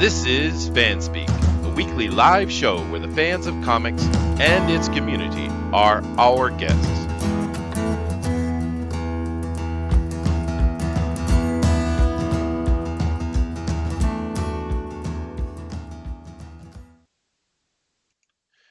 This is FanSpeak, a weekly live show where the fans of comics and its community are our guests.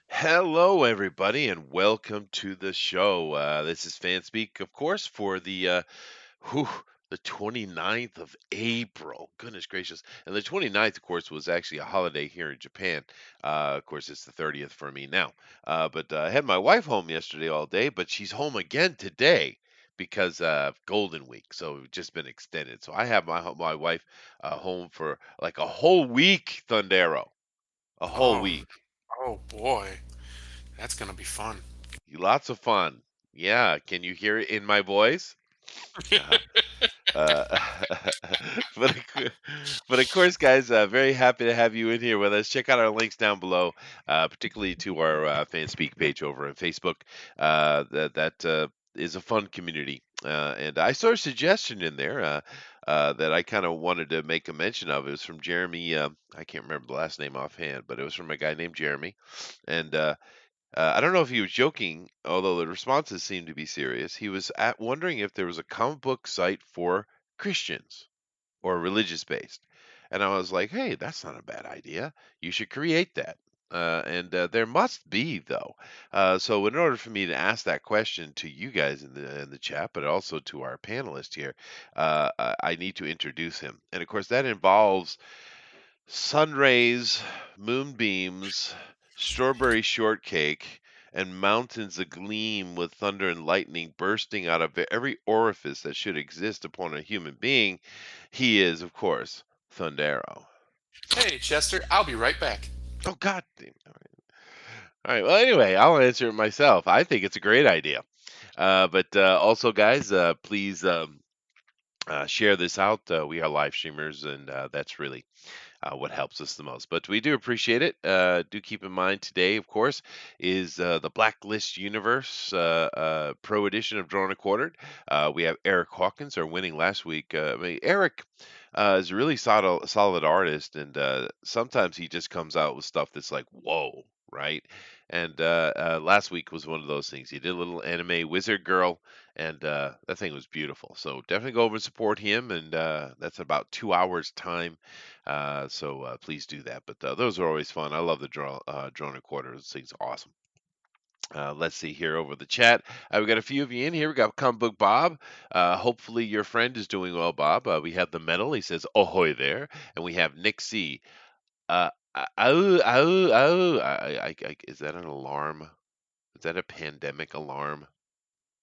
Hello, everybody, and welcome to the show. This is FanSpeak, of course, for whew, the 29th of April. Goodness gracious. And the 29th, of course, was actually a holiday here in Japan. Of course, it's the 30th for me now. But I had my wife home yesterday all day, but she's home again today because of Golden Week. So it's just been extended. So I have my wife home for like a whole week, Thundero. A whole Oh, week. oh boy, that's gonna be fun. Lots of fun. Yeah. Can you hear it in my voice? Uh, Uh, but but of course, guys, very happy to have you in here with us. Check out our links down below, particularly to our FanSpeak page over on Facebook. That is a fun community, and I saw a suggestion in there that I kind of wanted to make a mention of. It was from Jeremy. I can't remember the last name offhand, but it was from a guy named Jeremy, and I don't know if he was joking, although the responses seemed to be serious. He was wondering if there was a comic book site for Christians or religious based. And I was like, hey, that's not a bad idea. You should create that. And there must be though. So in order for me to ask that question to you guys in the chat, but also to our panelist here, I need to introduce him. And of course, that involves sun rays, moonbeams, strawberry shortcake, and mountains agleam with thunder and lightning bursting out of every orifice that should exist upon a human being. He is, of course, Thundero. Hey, Chester, I'll be right back. Oh, God damn. All right. Well, anyway, I'll answer it myself. I think it's a great idea. But also, guys, please share this out. We are live streamers, and that's really what helps us the most. But we do appreciate it. Do keep in mind today, of course, is the Blacklist Universe Pro Edition of Drawn and Quartered. We have Eric Hawkins, our winning last week. I mean, Eric is a really solid artist, and sometimes he just comes out with stuff that's like, whoa, right? And last week was one of those things. He did a little anime Wizard Girl, and that thing was beautiful. So definitely go over and support him, and that's about 2 hours time so please do that. But those are always fun. I love the drone recorder. This thing's awesome. Let's see here over the chat. We got a few of you in here. We got Comic Book Bob. Hopefully your friend is doing well, Bob. We have the medal. He says, "Ahoy there," and we have Nick C. Is that an alarm? Is that a pandemic alarm?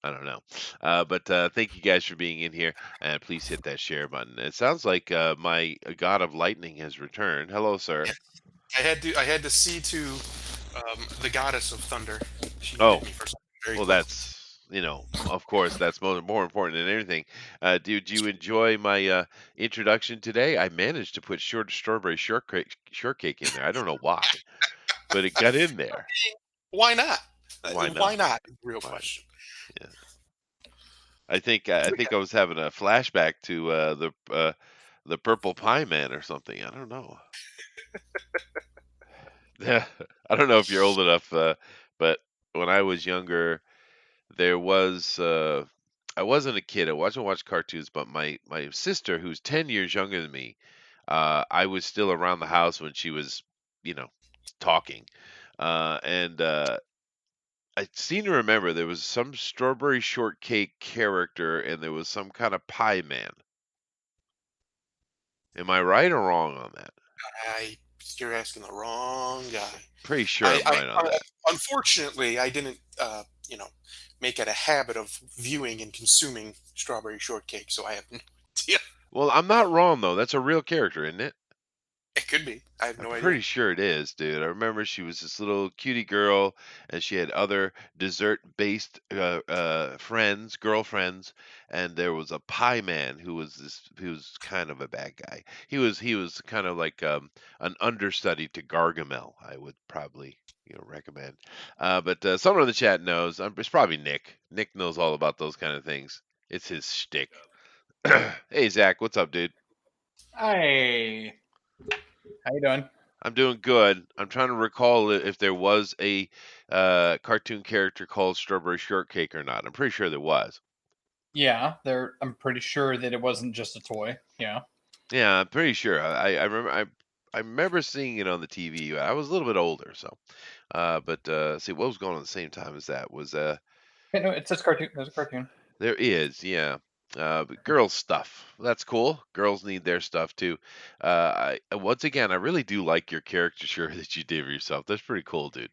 I don't know. But thank you guys for being in here, and please hit that share button. It sounds like my God of Lightning has returned. Hello, sir. Yeah, I had to see to the goddess of thunder. She needed Oh, me for something very well, quickly. of course, that's more important than anything. Did you enjoy my introduction today? I managed to put strawberry shortcake in there. I don't know why, but it got in there. Why not? Why Why not? not? Real Why? question. Yeah. I think I was having a flashback to the Purple Pie Man or something. I don't know. Yeah, I don't know if you're old enough, but when I was younger, there was I wasn't a kid. I wasn't watch cartoons, but my sister, who's 10 years younger than me, I was still around the house when she was, you know, talking, and I seem to remember there was some strawberry shortcake character, and there was some kind of pie man. Am I right or wrong on that? I You're asking the wrong guy. Pretty sure I, I'm I right on that. unfortunately I didn't make it a habit of viewing and consuming strawberry shortcake, so I have no idea. Well, I'm not wrong though. That's a real character, isn't it? It could be. I have I'm no idea. pretty sure it is, dude. I remember she was this little cutie girl, and she had other dessert-based girlfriends, and there was a pie man who was kind of a bad guy. He was kind of like an understudy to Gargamel. I would probably recommend. But someone in the chat knows. It's probably Nick. Nick knows all about those kind of things. It's his shtick. Hey Zach, what's up, dude? Hey, How you doing? I'm doing good. I'm trying to recall if there was a cartoon character called Strawberry Shortcake or not. I'm pretty sure there was. Yeah, there. I'm pretty sure that it wasn't just a toy. Yeah. Yeah, I'm pretty sure. I remember seeing it on the TV. I was a little bit older, so. But see, what was going on at the same time as that was Hey, no, it says cartoon. There's a cartoon. there is, yeah. But girls stuff. That's cool. Girls need their stuff too. Once again, I really do like your caricature that you did of yourself. That's pretty cool, dude.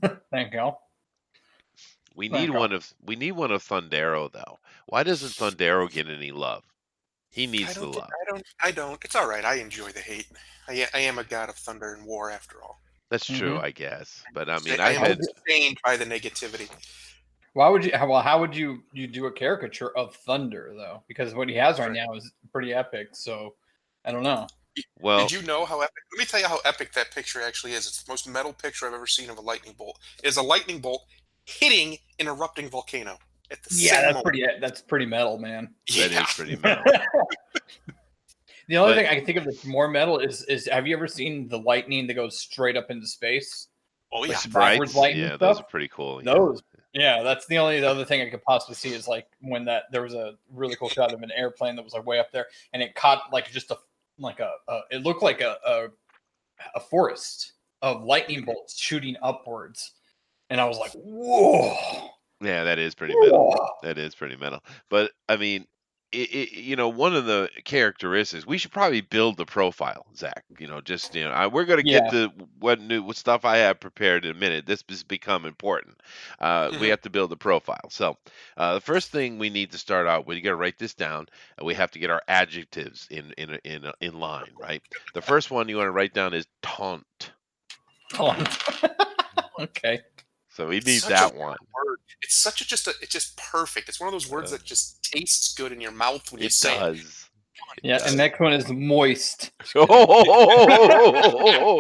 Thank you. Thank you. We need one of Thundero though. Why doesn't Thundero get any love? He I needs the don't get. love. I don't. It's all right. I enjoy the hate. I am a god of thunder and war, after all. That's true, hmm I guess. But I mean, I I've am How would had you? sustained by the negativity. Why would you? Well, how would you do a caricature of Thunder though? Because what he has right Right. now is pretty epic. So I don't know. well, Did you know how epic? Let me tell you how epic that picture actually is. It's the most metal picture I've ever seen of a lightning bolt. It is a lightning bolt hitting an erupting volcano at the Yeah, same moment. that's pretty metal, man. that Yeah. is pretty metal. The only But thing I can think of that's more metal is have you ever seen the lightning that goes straight up into space, Oh like yeah. backwards sprites, lightning yeah, those stuff? are pretty cool. Yeah. Those, yeah, that's the only other thing I could possibly see is like when that there was a really cool shot of an airplane that was like way up there, and it caught like just a it looked like a forest of lightning bolts shooting upwards, and I was like, whoa, Yeah, that is pretty metal. whoa. That is pretty metal. But I mean, one of the characteristics we should probably build the profile, Zach. Just we're gonna get Yeah. to what stuff I have prepared in a minute. This has become important. We Hmm. have to build the profile. So the first thing we need to start out with, you got to write this down. We have to get our adjectives in line, right? The first one you want to write down is taunt. Hold on. Okay. So we It's need such a that good one. word. It's such a just a. It's just perfect. It's one of those words Uh, that just tastes good in your mouth when you it say it. does. It Yeah, and does. next one is moist. Just kidding. Oh,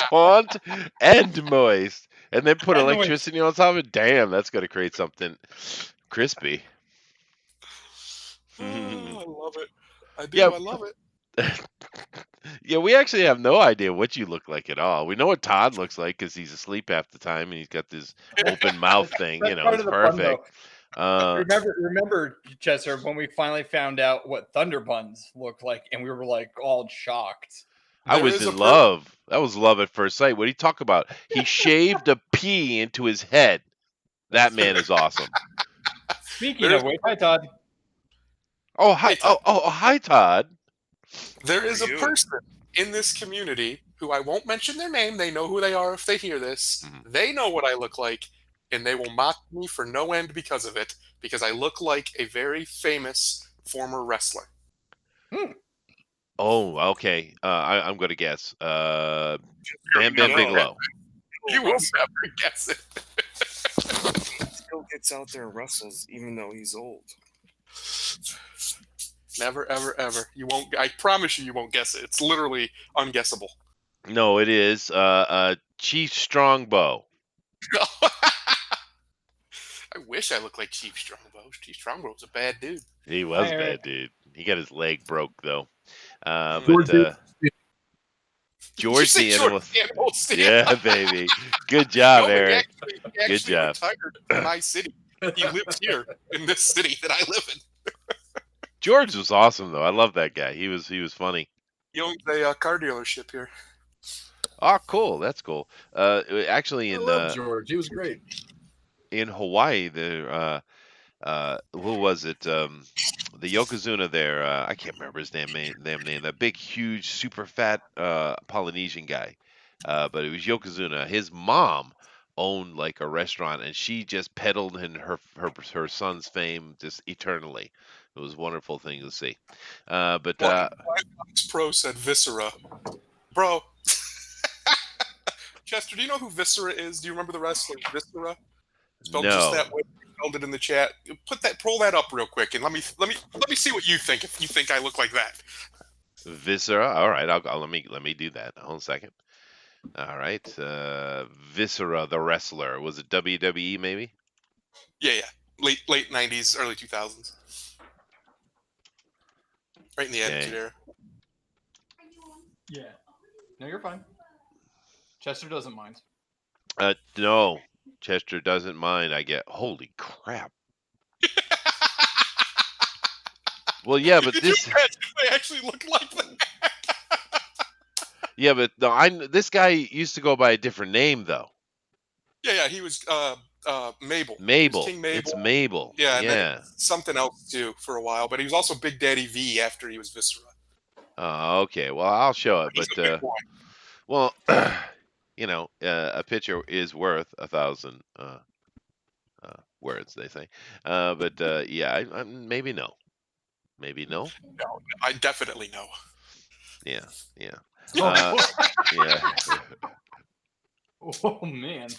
taunt and moist, and then put And moist. electricity on top of it. Damn, that's gonna create something crispy. Oh, I love it. I Yeah, do. I love it. yeah. We actually have no idea what you look like at all. We know what Todd looks like because he's asleep half the time and he's got this open mouth thing. That's part It's of the fun, though. perfect. Uh, Remember, Chester, when we finally found out what Thunder Buns looked like, and we were like all shocked. I There was is a in person. love. That was love at first sight. What do you talk about? He shaved a pea into his head. That man is awesome. Speaking There is of a which, hi Todd. Oh hi! Hey Todd. Hi Todd. There How are is a you? person in this community who I won't mention their name. They know who they are if they hear this. Mhm. They know what I look like, and they will mock me for no end because of it. Because I look like a very famous former wrestler. Hmm. Oh, okay. I'm gonna guess. Bam You'll Bam never guess. Bigelow. You will Wilson never guess it. still gets out there and wrestles even though he's old. Never, ever, ever. You won't. I promise you, you won't guess it. It's literally unguessable. No, it is Chief Strongbow. I wish I looked like Chief Strongbow. Chief Strongbow was a bad dude. He Hi was Eric. bad, dude. He got his leg broke though. Mhm. But Did you George say the George Animal. the Animal Steele? Yeah, baby. Good job, No, but Eric. he Good actually job. retired in my city. He lives here in this city that I live in. George was awesome though. I love that guy. He was funny. He owns a car dealership here. Oh, cool. That's cool. Actually, I love George. He was great. in Hawaii, who was it? The Yokozuna there. I can't remember his damn name. That big, huge, super fat Polynesian guy. But it was Yokozuna. His mom owned like a restaurant, and she just peddled in her son's fame just eternally. It was a wonderful thing to see. But Fox Pro said Viscera. Bro. Chester, do you know who Viscera is? Do you remember the wrestler Viscera? Spelled just that no, way. Spelled it in the chat. Pull that up real quick, and let me see what you think. If you think I look like that, Viscera. All right, let me do that. Hold on a second. All right, Viscera, the wrestler. Was it WWE maybe? yeah. Late '90s, early 2000s, right in the Okay. Attitude Era. Yeah. No, you're fine. Chester doesn't mind. No, Chester doesn't mind. I get holy crap. Well, yeah, but Did you this, imagine if they actually look like that? yeah, but no, this guy used to go by a different name though. Yeah, he was Mabel. He was Mabel. King It's Mabel. Mabel. Yeah, and then Yeah. something else too for a while. But he was also Big Daddy V after he was Viscera. Oh, okay. Well, I'll show it, He's but a big boy. well, a picture is worth 1,000 words, they say. But yeah, maybe no, maybe no. No, I definitely know. Yeah, yeah, Oh, yeah, oh man.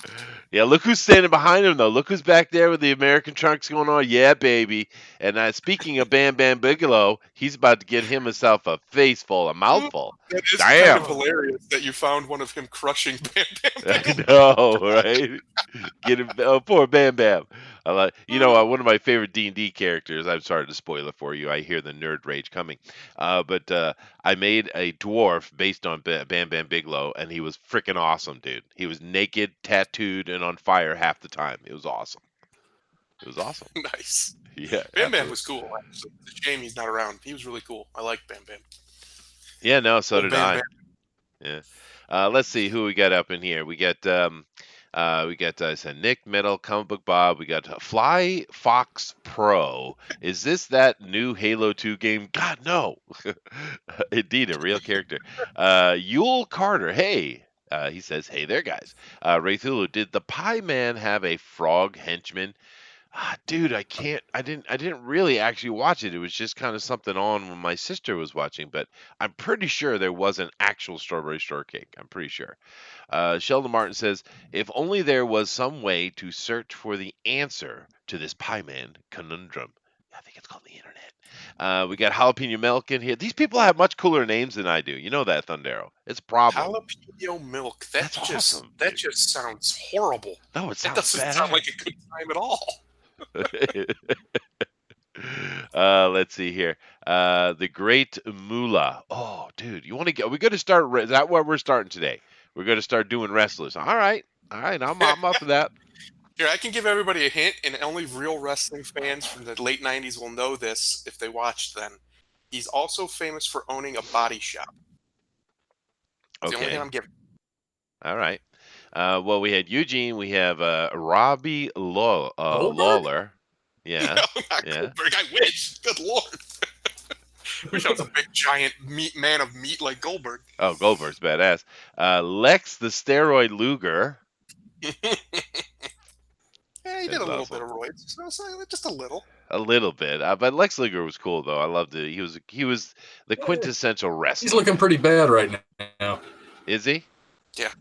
yeah. Look who's standing behind him, though. Look who's back there with the American trunks going on. Yeah, baby. And speaking of Bam Bam Bigelow, he's about to get himself a face full, a mouthful. That is kind Damn. of hilarious that you found one of him crushing Bam Bam I Bigelow. know, right? Get him, oh, poor Bam Bam. I like, one of my favorite D&D characters. I'm sorry to spoil it for you. I hear the nerd rage coming. But I made a dwarf based on Bam Bam Bigelow, and he was freaking awesome, dude. He was naked, tattooed, and on fire half the time. It was awesome. It was awesome. Nice. Yeah, Bam Bam absolutely. was cool. Actually. It's a shame he's not around. He was really cool. I liked Bam Bam. Yeah, no, so Old did Bam I. Bam. Yeah. Let's see who we got up in here. We got I said Nick Metal, Comic Book Bob. We got Fly Fox Pro. Is this that new Halo 2 game? God no. Indeed, a real character. Yule Carter. Hey. He says, "Hey there, guys." Ray Thulu, did the Pie Man have a frog henchman? Dude, I can't. I didn't really actually watch it. It was just kind of something on when my sister was watching, but I'm pretty sure there was an actual strawberry shortcake. I'm pretty sure. Sheldon Martin says, if only there was some way to search for the answer to this pie man conundrum. I think it's called the internet. We got jalapeno milk in here. These people have much cooler names than I do. You know that, Thundero. It's a problem. Jalapeno milk. That's awesome, That dude. just sounds horrible. No, it That sounds doesn't sound like badass. a good time at all. Let's see here. The Great Moolah. Oh, dude, you want to get? We're going to start. Is that where we're starting today? We're going to start doing wrestlers. All right, all right. I'm up for that. Here, I can give everybody a hint, and only real wrestling fans from the late '90s will know this if they watched then. He's also famous for owning a body shop. It's the only Okay. hint I'm giving. All right. Well, we had Eugene. We have Robbie Goldberg? Lawler. Yeah. No, not Yeah. Goldberg. I wish. Good lord. Wish I was a big giant man of meat like Goldberg. Oh, Goldberg's badass. Lex the Steroid Luger. Yeah, he did That's a little awesome. bit of roids. So just a little. A little bit, but Lex Luger was cool though. I loved it. He was the quintessential wrestler. He's looking pretty bad right now. Is he? Yeah.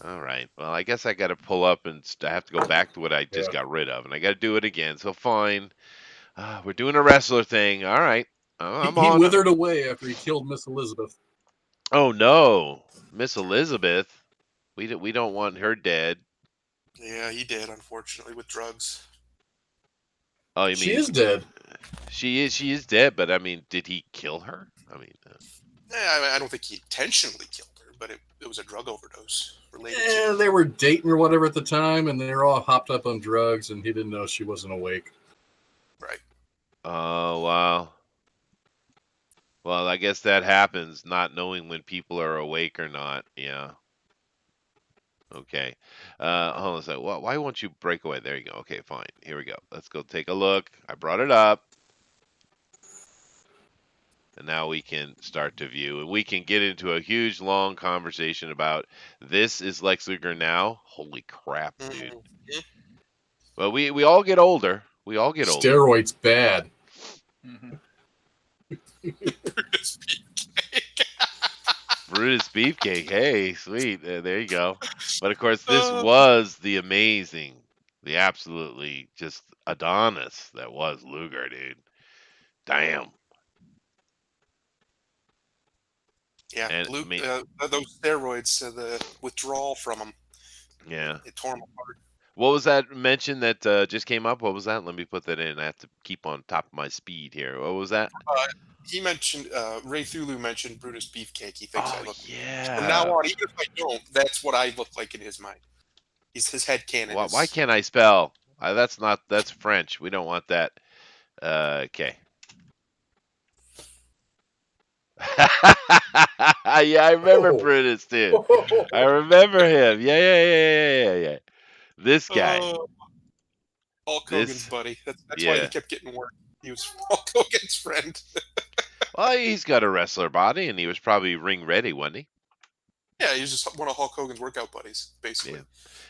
All right. Well, I guess I got to pull up and I have to go back to what I just got rid of, and I got to do it again. So fine. We're doing a wrestler thing. All right. I'm He on. withered away after he killed Miss Elizabeth. Oh no, Miss Elizabeth. We don't want her dead. Yeah, he did, unfortunately, with drugs. Oh, you She mean is dead. she is dead? But I mean, did he kill her? I mean, I don't think he intentionally killed her, but it was a drug overdose related Yeah, to. they were dating or whatever at the time, and they were all hopped up on drugs, and he didn't know she wasn't awake. Right. oh wow. Well, I guess that happens, not knowing when people are awake or not. Yeah. Okay. Hold on a second. Why won't you break away? There you go. Okay, fine. Here we go. Let's go take a look. I brought it up. And now we can start to view. And we can get into a huge, long conversation about this is Lex Luger now. Holy crap, dude. Mm-hmm. Well, we all get older. We all get older. Steroids bad. Mhm. Brutus Beefcake. Brutus Beefcake. Hey, sweet. There you go. But of course, this was the amazing, the absolutely just Adonis that was Luger, dude. Damn. Yeah, And Luke, me, those steroids, the withdrawal from them, yeah. it tore him apart. What was that mention that just came up? What was that? Let me put that in. I have to keep on top of my speed here. What was that? he mentioned Ray Thulu mentioned Brutus Beefcake. He thinks I Oh look. From now yeah. on, even if I don't, that's what I look like in his mind. His head canon Why is. can't I spell? That's French. We don't want that. Okay. Yeah, I remember Oh. Brutus, dude. I remember him. Yeah. This guy. Uh, Hulk Hogan's This. buddy. That's why he Yeah. kept getting work. He was Hulk Hogan's friend. Well, he's got a wrestler body, and he was probably ring ready, wasn't he? Yeah, he was just one of Hulk Hogan's workout buddies, Yeah. basically.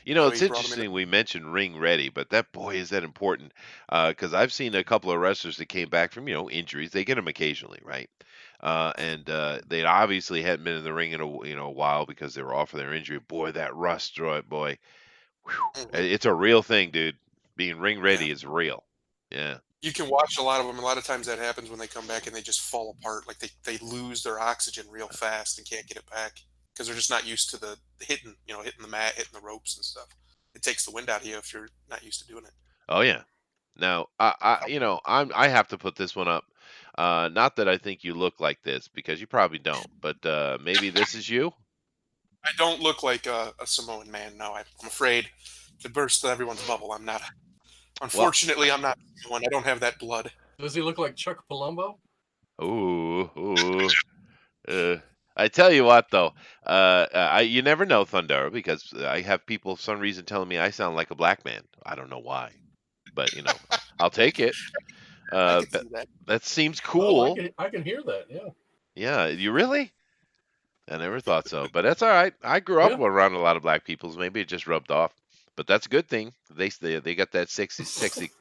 You know, So it's he brought him in. interesting we mentioned ring ready, but that boy is that important. Because I've seen a couple of wrestlers that came back from injuries. They get them occasionally, right? And they obviously hadn't been in the ring in a while because they were off of their injury. Boy, that rust joint, boy, whew, Mhm. it's a real thing, dude. Being ring Yeah. ready is real. Yeah. You can watch a lot of them. A lot of times that happens when they come back and they just fall apart. Like they lose their oxygen real fast and can't get it back because they're just not used to the hitting, hitting the mat, hitting the ropes and stuff. It takes the wind out of you if you're not used to doing it. Oh yeah. Now, I have to put this one up. Not that I think you look like this because you probably don't, but maybe this is you. I don't look like a Samoan man. No, I'm afraid to burst everyone's bubble. I'm not. Well, Unfortunately, I'm not one. I don't have that blood. Does he look like Chuck Palumbo? ooh. Uh, I tell you what, though, you never know, Thunder, because I have people for some reason telling me I sound like a black man. I don't know why, but I'll take it. I Uh, can that, see that. that seems Oh, cool. I can hear that. Yeah. Yeah, you really? I never thought so, but that's all right. I grew up Yeah. around a lot of black peoples. Maybe it just rubbed off, but that's a good thing. They got that sexy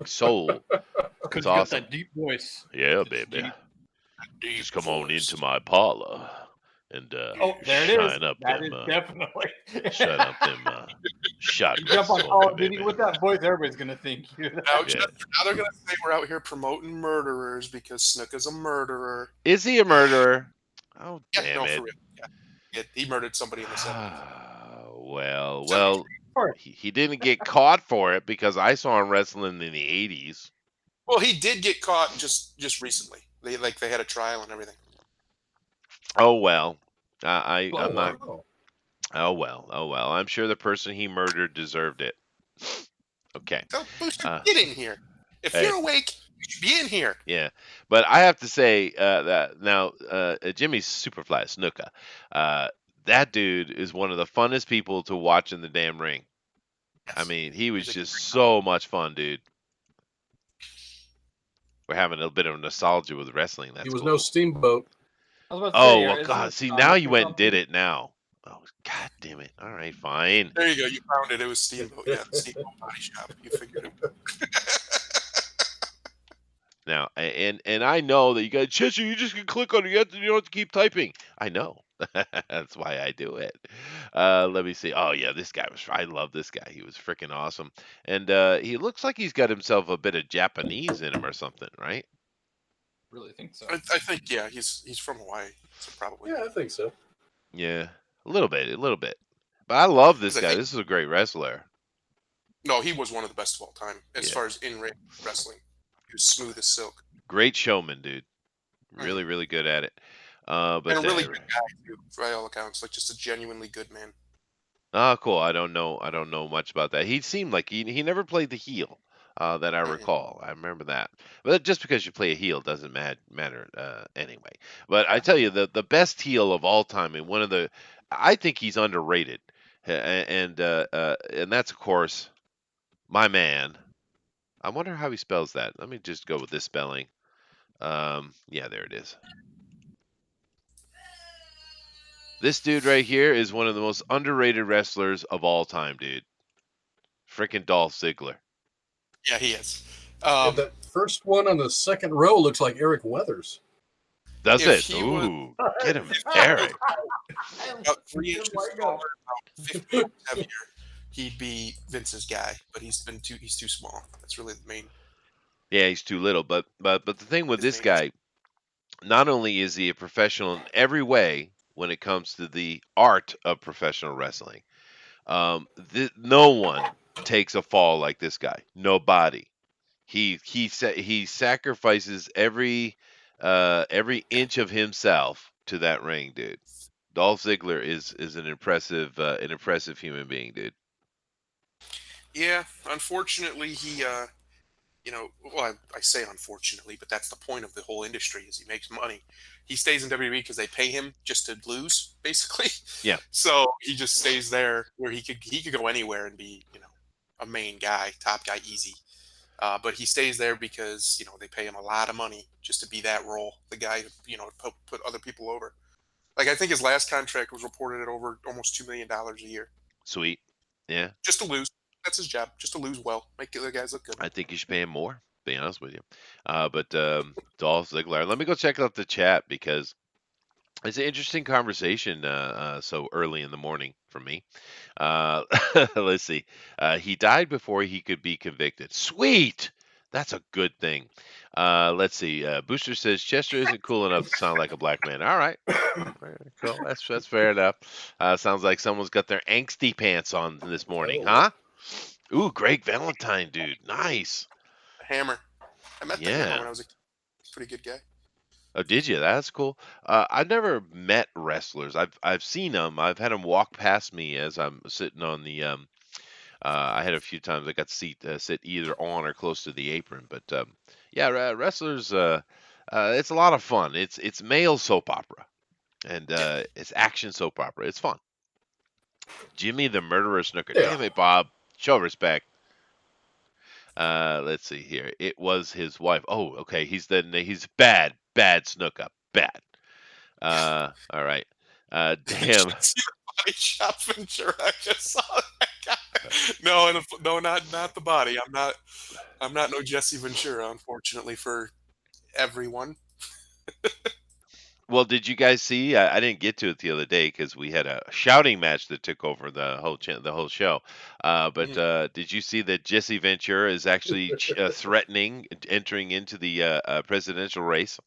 soul. It's Because you got awesome. that deep voice. Yeah, It's baby. deep. Deep Just come on voice. into my parlor and Oh, there it is. shine up That them is definitely. shut up them You jump shotguns on on Call me, of Duty baby. with that voice, everybody's gonna think you're that. Now, Yeah. now they're gonna say we're out here promoting murderers because Snook is a murderer. Is he a murderer? Oh, Yeah, damn no, it. for real. Yeah, he murdered somebody in the 70s. Well, he didn't get caught for it because I saw him wrestling in the 80s. Well, he did get caught just recently. They had a trial and everything. Oh, well. Oh, I'm not. wow. Oh, well. I'm sure the person he murdered deserved it. Okay. So, Booster, Uh, get in here. If hey. you're awake, you should be in here. Yeah, but I have to say that now Jimmy's Superfly Snuka, that dude is one of the funnest people to watch in the damn ring. I Yes. mean, he was He's a just great so much fun, dude. We're having a bit of nostalgia with wrestling. That's He was cool. no steamboat. I was about to say, Oh well, is God. it See, comic now you or went and did something? it. Now, oh God damn it! All right, fine. There you go. You found it. It was Steamboat. Yeah, the Steamboat Body Shop. You figured it. Now, and I know that you guys, Chester, you just can click on it. You don't have to keep typing. I know. That's why I do it. Let me see. Oh yeah, this guy was. I love this guy. He was freaking awesome, and he looks like he's got himself a bit of Japanese in him or something, right? Really think so. I think yeah, he's from Hawaii, so probably. Yeah, I think so. Yeah, a little bit. But I love this 'Cause I guy. think This is a great wrestler. no, he was one of the best of all time as Yeah. far as in-ring wrestling. He was smooth as silk Great showman, dude. Really, really good at it. But and a really good guy too, by all accounts. Like just a genuinely good man. oh, cool. I don't know much about that. He seemed like he never played the heel that I Mhm. recall. I remember that. But just because you play a heel doesn't matter anyway. But I Yeah. tell you, the best heel of all time, and one of the, I think he's underrated, and that's of course my man. I wonder how he spells that. Let me just go with this spelling. Yeah, there it is. This dude right here is one of the most underrated wrestlers of all time, dude. Freaking Dolph Ziggler. Yeah, he is. And that first one on the second row looks like Eric Weathers. Does If it? he was- Ooh, get him, if he Eric. about 3 Just inches like taller, us. about 50 pounds heavier, he'd be Vince's guy. But he's too small. That's really the main. Yeah, he's too little. But the thing with His this main guy, not only is he a professional in every way when it comes to the art of professional wrestling, no one takes a fall like this guy. Nobody. He sacrifices every every inch of himself to that ring, dude. Dolph Ziggler is an impressive human being, dude. Yeah, unfortunately, well, I say unfortunately, but that's the point of the whole industry is he makes money. He stays in WWE because they pay him just to lose, basically. Yeah, So he just stays there where he could go anywhere and be, a main guy, top guy, easy. But he stays there because they pay him a lot of money just to be that role, the guy put other people over. Like I think his last contract was reported at over almost $2 million a year, sweet. Yeah, just to lose. That's his job, just to lose well, make the other guys look good. I think you should pay him more. To be honest with you, but Dolph Ziggler. Let me go check out the chat because it's an interesting conversation. So early in the morning for me. Uh, let's see. He died before he could be convicted. Sweet. That's a good thing. Let's see. Booster says Chester isn't cool enough to sound like a black man. All right. Very cool. That's fair enough. Sounds like someone's got their angsty pants on this morning, Oh, huh? Ooh, Greg Valentine, dude. Nice. Hammer. I met the Hammer Yeah. when I was a kid. Pretty good guy. Oh, did you? That's cool. I've never met wrestlers. I've seen them. I've had them walk past me as I'm sitting on the I had a few times I got to sit either on or close to the apron, but yeah, wrestlers. It's a lot of fun. It's male soap opera and Yeah. it's action soap opera. It's fun. Jimmy the Murderer Snooker. yeah. Damn it, Bob. Show respect. Let's see here. It was his wife. Oh, okay. He's bad, bad Snooker, bad. All right. Did you Damn. see the body shop Ventura? I just saw that guy. No, no, not the body. I'm not no Jesse Ventura, unfortunately for everyone. Well, did you guys see? I didn't get to it the other day because we had a shouting match that took over the whole show. But Mhm. did you see that Jesse Ventura is actually threatening entering into the presidential race?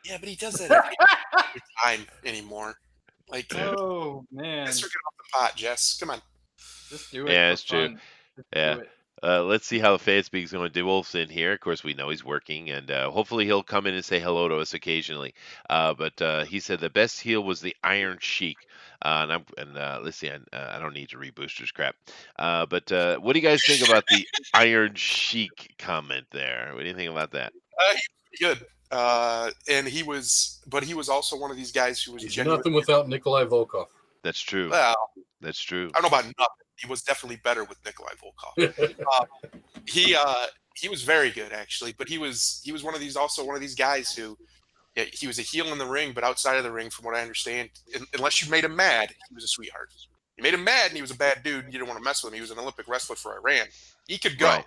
Yeah, but he does that every time anymore. Like, Oh man, Jess, get off the pot, Jess. Come on. just do it Yeah, for it's true. fun. Just Yeah. do it. Let's see how FanSpeak is going to do. Wolf's in here. Of course, we know he's working, and hopefully he'll come in and say hello to us occasionally. But he said the best heel was the Iron Sheik. Let's see. I don't need to read Booster's crap. But what do you guys think about the Iron Sheik comment there? What do you think about that? He was pretty good. And he was also one of these guys who was He's genuine. nothing without Nikolai Volkov. That's true. Well, That's true. I don't know about nothing. He was definitely better with Nikolai Volkov. Uh, he was very good actually, but he was one of these guys who, yeah, he was a heel in the ring, but outside of the ring, from what I understand, unless you made him mad, he was a sweetheart. You made him mad, and he was a bad dude. And you didn't want to mess with him. He was an Olympic wrestler for Iran. He could go, Right.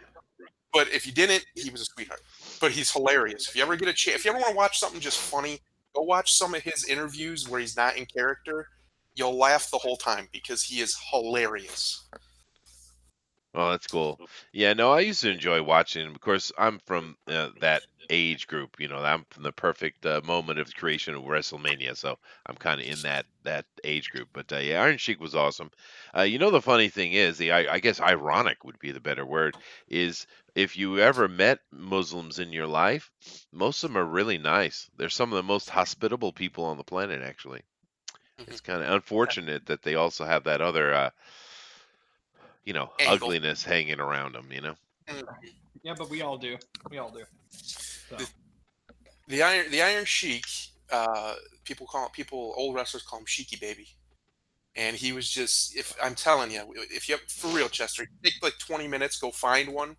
but if you didn't, he was a sweetheart. But he's hilarious. If you ever get a chance, if you ever want to watch something just funny, go watch some of his interviews where he's not in character. You'll laugh the whole time because he is hilarious. Oh, that's cool. Yeah, no, I used to enjoy watching him. Of course, I'm from that age group. I'm from the perfect moment of the creation of WrestleMania, so I'm kind of in that age group. But yeah, Iron Sheik was awesome. The funny thing is, I guess ironic would be the better word, is if you ever met Muslims in your life, most of them are really nice. They're some of the most hospitable people on the planet, actually. It's Mhm. kind of unfortunate that they also have that other Angle. ugliness hanging around them. Mm. Yeah, but we all do. We all do. So. The Iron Sheik. Old wrestlers call him Sheiky Baby. And he was just, if I'm telling you, if you for real, Chester, take like 20 minutes, go find one.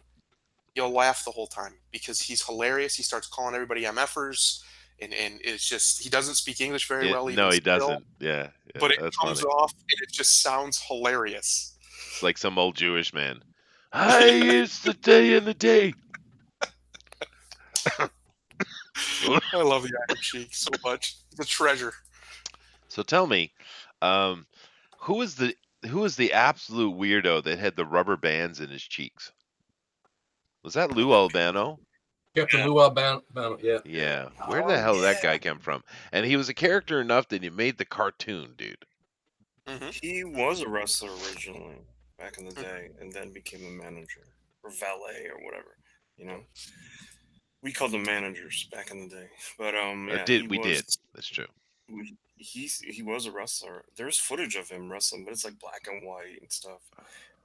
You'll laugh the whole time because he's hilarious. He starts calling everybody MFers, and it's just he doesn't speak English very well No, even he still, doesn't. Yeah, yeah, but it that's comes funny. off and it just sounds hilarious. It's like some old Jewish man. I used to day in the day. I love the Iron Sheik so much. The treasure. So tell me, um, who was the absolute weirdo that had the rubber bands in his cheeks? Was that Lou Albano? Captain Yeah. Lou Albano. Yeah. Yeah. Where the Oh, hell did that yeah. guy come from? And he was a character enough that he made the cartoon, dude. Hmm. He was a wrestler originally back in the Mhm. day, and then became a manager or valet or whatever. You know, We called them managers back in the day, but yeah, We did. That's true. he was a wrestler. There's footage of him wrestling, but it's like black and white and stuff.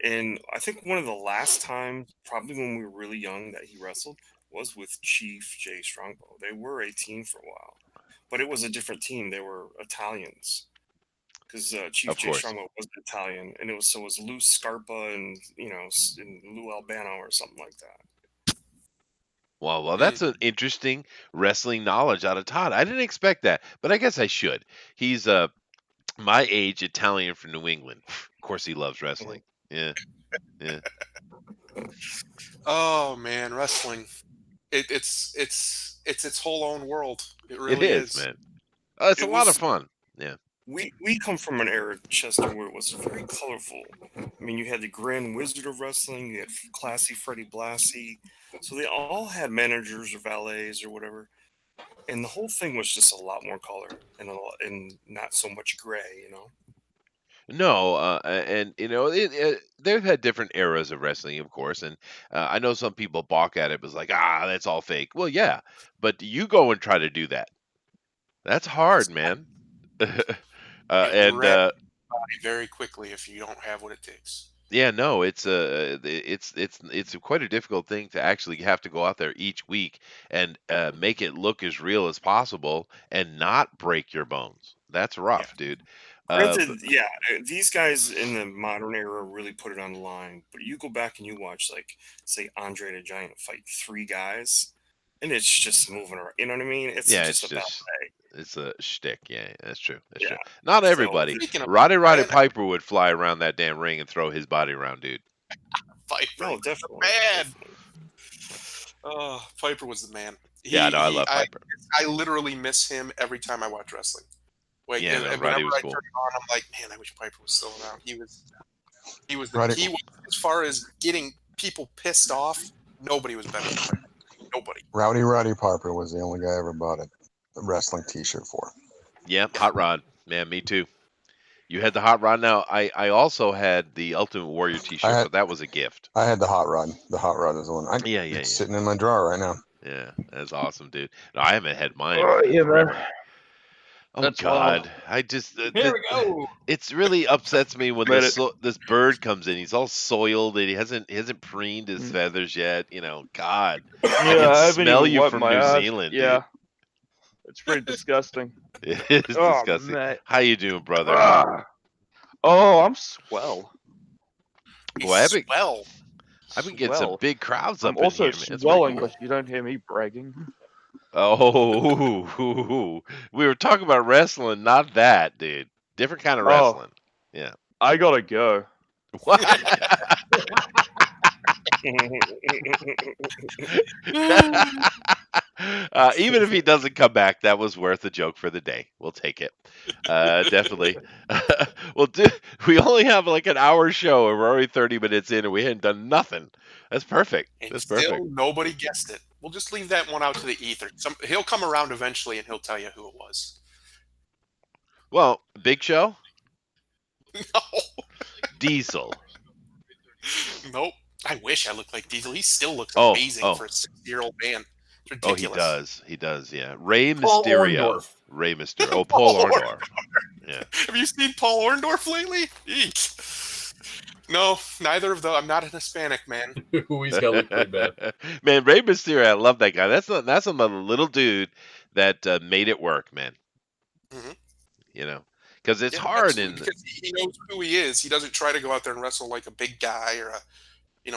And I think one of the last times, probably when we were really young, that he wrestled was with Chief Jay Strongbow. They were a team for a while, but it was a different team. They were Italians because Chief Of Jay course. Strongbow was Italian, and it was Lou Scarpa and and Lou Albano or something like that. Well, that's an interesting wrestling knowledge out of Todd. I didn't expect that, but I guess I should. He's my age, Italian from New England. Of course, he loves wrestling. Yeah, yeah. Oh man, wrestling. It's its whole own world. It It really is, is. man. It's a It lot of was fun. Yeah. we come from an era, Chester, where it was very colorful. I mean, you had the Grand Wizard of Wrestling, you had Classy Freddie Blassie, so they all had managers or valets or whatever, and the whole thing was just a lot more color and not so much gray. No, and they've had different eras of wrestling, of course, and I know some people balk at it, but it's like, that's all fake. Well, yeah, but you go and try to do that. That's hard, man. You'll And wreck your body very quickly if you don't have what it takes. yeah, no, it's quite a difficult thing to actually have to go out there each week and make it look as real as possible and not break your bones. That's rough, dude. Granted, yeah, these guys in the modern era really put it on the line, but you go back and you watch, like, say, Andre the Giant fight 3 guys, and it's just moving around. You know what I mean? It's Yeah, just it's a just ballet. it's a shtick. Yeah, that's true. That's Yeah. true. Not So everybody. Speaking of Roddy and Piper would fly around that damn ring and throw his body around, dude. Piper, no, definitely. man. definitely. Oh, Piper was the man. Yeah, no, I love Piper. I literally miss him every time I watch wrestling. Like, Yeah, no, whenever Roddy was I cool. turn it on, I'm like, man, I wish Piper was still around. He was Roddy- he was, as far as getting people pissed off, nobody was better than Piper. Nobody. Roddy Piper was the only guy I ever bought a wrestling T-shirt for. Yeah, Hot Rod. Man, me too. You had the Hot Rod. Now, I also had the Ultimate Warrior T-shirt, had- but that was a gift. I had the Hot Rod. The Hot Rod is the one. Yeah. It's sitting in my drawer right now. Yeah, that's awesome, dude. No, I haven't had mine Yeah, forever. man. Oh That's God, wild. I just Here we go. It's really upsets me when Made this it. this bird comes in. He's all soiled and he hasn't preened his feathers yet. God, Yeah, I can haven't smell even you wiped from my New ass. Zealand, Yeah, it's pretty disgusting. dude. It is Oh, disgusting. mate. How you doing, brother? Ah. Oh, I'm swell. Boy, I've been getting some Swell. big crowds up I'm in also here, man. It's pretty swelling cool. because you don't hear me bragging. Oh, we were talking about wrestling, not that, dude. Different kind of Oh. wrestling. Yeah. I gotta go. What? Even if he doesn't come back, that was worth a joke for the day. We'll take it. Definitely. Well, we only have like an hour show, and we're already 30 minutes in, and we hadn't done nothing. That's perfect. And That's still, perfect. nobody guessed it. We'll just leave that one out to the ether. He'll come around eventually, and he'll tell you who it was. Well, Big Show? No. Diesel. Nope. I wish I looked like Diesel. He still looks Oh, amazing oh. for a 60-year-old man. It's Oh, he ridiculous. does. He does, yeah. Ray Paul Mysterio. Orndorff. Ray Mysterio. Oh, Paul Paul Orndorff. Yeah. Have you seen Paul Orndorff lately? Eek. No, neither of them. I'm not an Hispanic, man. Ooh, he's got to look pretty bad. Man, Ray Mysterio, I love that guy. That's another little dude that made it work, man. Mhm. Because it's Yeah, hard absolutely, because he knows who he is. He doesn't try to go out there and wrestle like a big guy or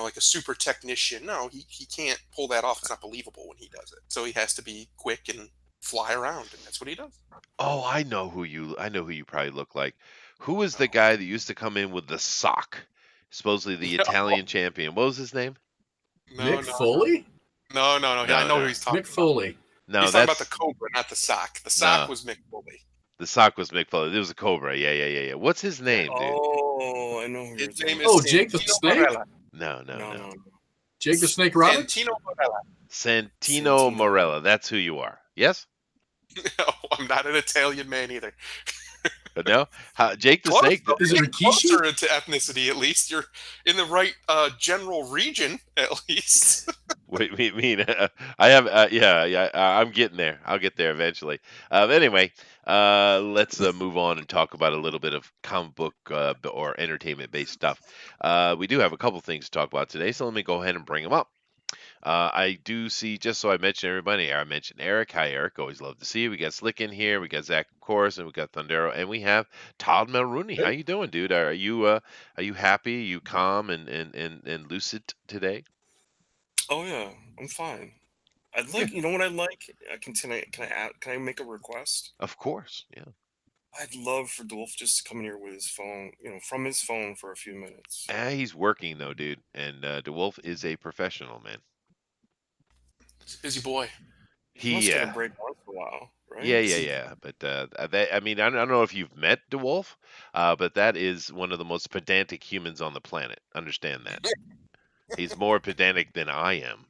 like a super technician. No, he can't pull that off. It's not believable when he does it. So he has to be quick and fly around, and that's what he does. Oh, I know who you probably look like. Who was the guy that used to come in with the sock? Supposedly the No. Italian champion. What was his name? No, Mick no, Foley? no. No, I know no. who he's talking Mick Foley. No, He's talking that's about the Cobra, not the sock. The sock No. was Mick Foley. the sock was Mick Foley. It was a Cobra. Yeah. What's his name, dude? Oh, I know who you're His name talking is Oh, Jake the Santino Snake? Morella. No. No. Jake the Snake Roberts? Santino Morella. Santino Santino. Morella. That's who you are. Yes? No, I'm not an Italian man either. No? Jake the Close, Snake. though. Is it You're Rikishi? closer into ethnicity, at least. You're in the right general region, at least. Wait, mean I have yeah, I'm getting there. I'll get there eventually. Anyway, let's move on and talk about a little bit of comic book or entertainment based stuff. We do have a couple things to talk about today, so let me go ahead and bring them up. I do see, just so I mention everybody, I mentioned Eric. Hi, Eric. Always love to see you. We got Slick in here. We got Zach, of course, and we got Thundero, and we have Todd Mulrooney. How you doing, dude? Are you happy? Are you calm and lucid today? Oh yeah, I'm fine. I'd like, Good. you know what I'd like? Can I make a request? Of course. Yeah. I'd love for Dolph just to come in here with his phone, from his phone for a few minutes. He's working though, dude, and DeWolf is a professional, man. He's a busy boy. He must He, get a break once in a while, yeah, right? yeah, yeah. But I mean, I don't know if you've met DeWolf, but that is one of the most pedantic humans on the planet. Understand that. He's more pedantic than I am.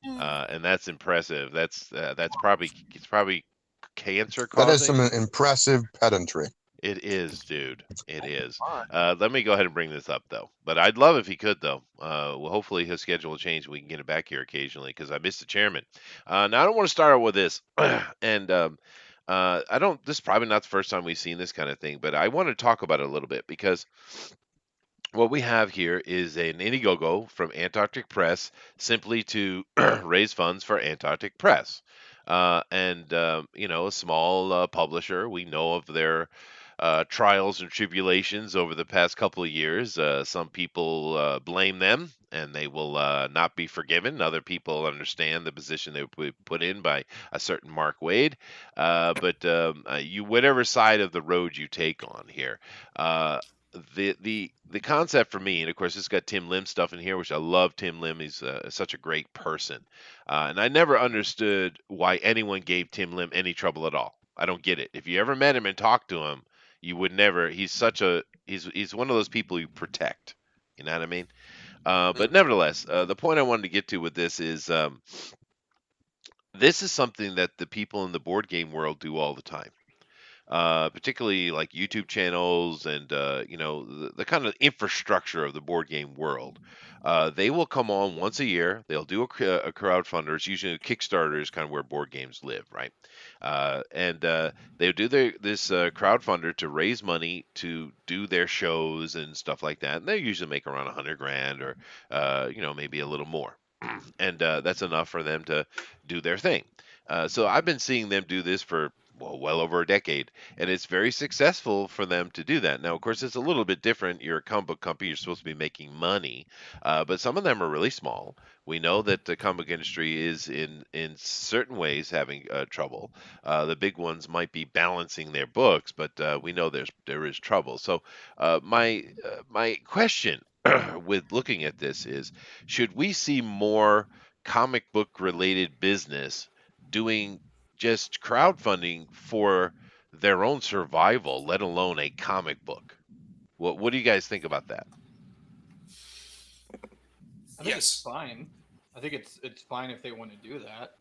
And that's impressive. That's probably it's probably cancer That is some causing. impressive pedantry. It is, dude. It is. Fine. Let me go ahead and bring this up though. But I'd love if he could though. Well, hopefully his schedule will change. We can get him back here occasionally because I miss the chairman. Now I don't want to start out with this, and I don't. This is probably not the first time we've seen this kind of thing, but I want to talk about it a little bit because what we have here is an Indiegogo from Antarctic Press simply to raise funds for Antarctic Press. A small publisher. We know of their trials and tribulations over the past couple of years. Some people blame them and they will not be forgiven. Other people understand the position they were put in by a certain Mark Wade. Whatever side of the road you take on here, the concept for me, and of course this got Tim Lim stuff in here, which I love. Tim Lim, he's such a great person, and I never understood why anyone gave Tim Lim any trouble at all. I don't get it. If you ever met him and talked to him, you would never. He's one of those people you protect. You know what I mean? But nevertheless, the point I wanted to get to with this is this is something that the people in the board game world do all the time, particularly like YouTube channels and the kind of infrastructure of the board game world. They will come on once a year. They'll do a crowdfunder. It's usually a Kickstarter is kind of where board games live, right? And They do this crowdfunder to raise money to do their shows and stuff like that. And they usually make around 100 grand or maybe a little more. And that's enough for them to do their thing. So I've been seeing them do this for well over a decade, and it's very successful for them to do that. Now, of course, it's a little bit different. You're a comic book company; you're supposed to be making money, but some of them are really small. We know that the comic book industry is in certain ways having trouble. The big ones might be balancing their books, but we know there is trouble. So, my question with looking at this is, should we see more comic book related business doing just crowdfunding for their own survival, let alone a comic book? What do you guys think about that? I think it's Yes. fine. I think it's fine if they want to do that.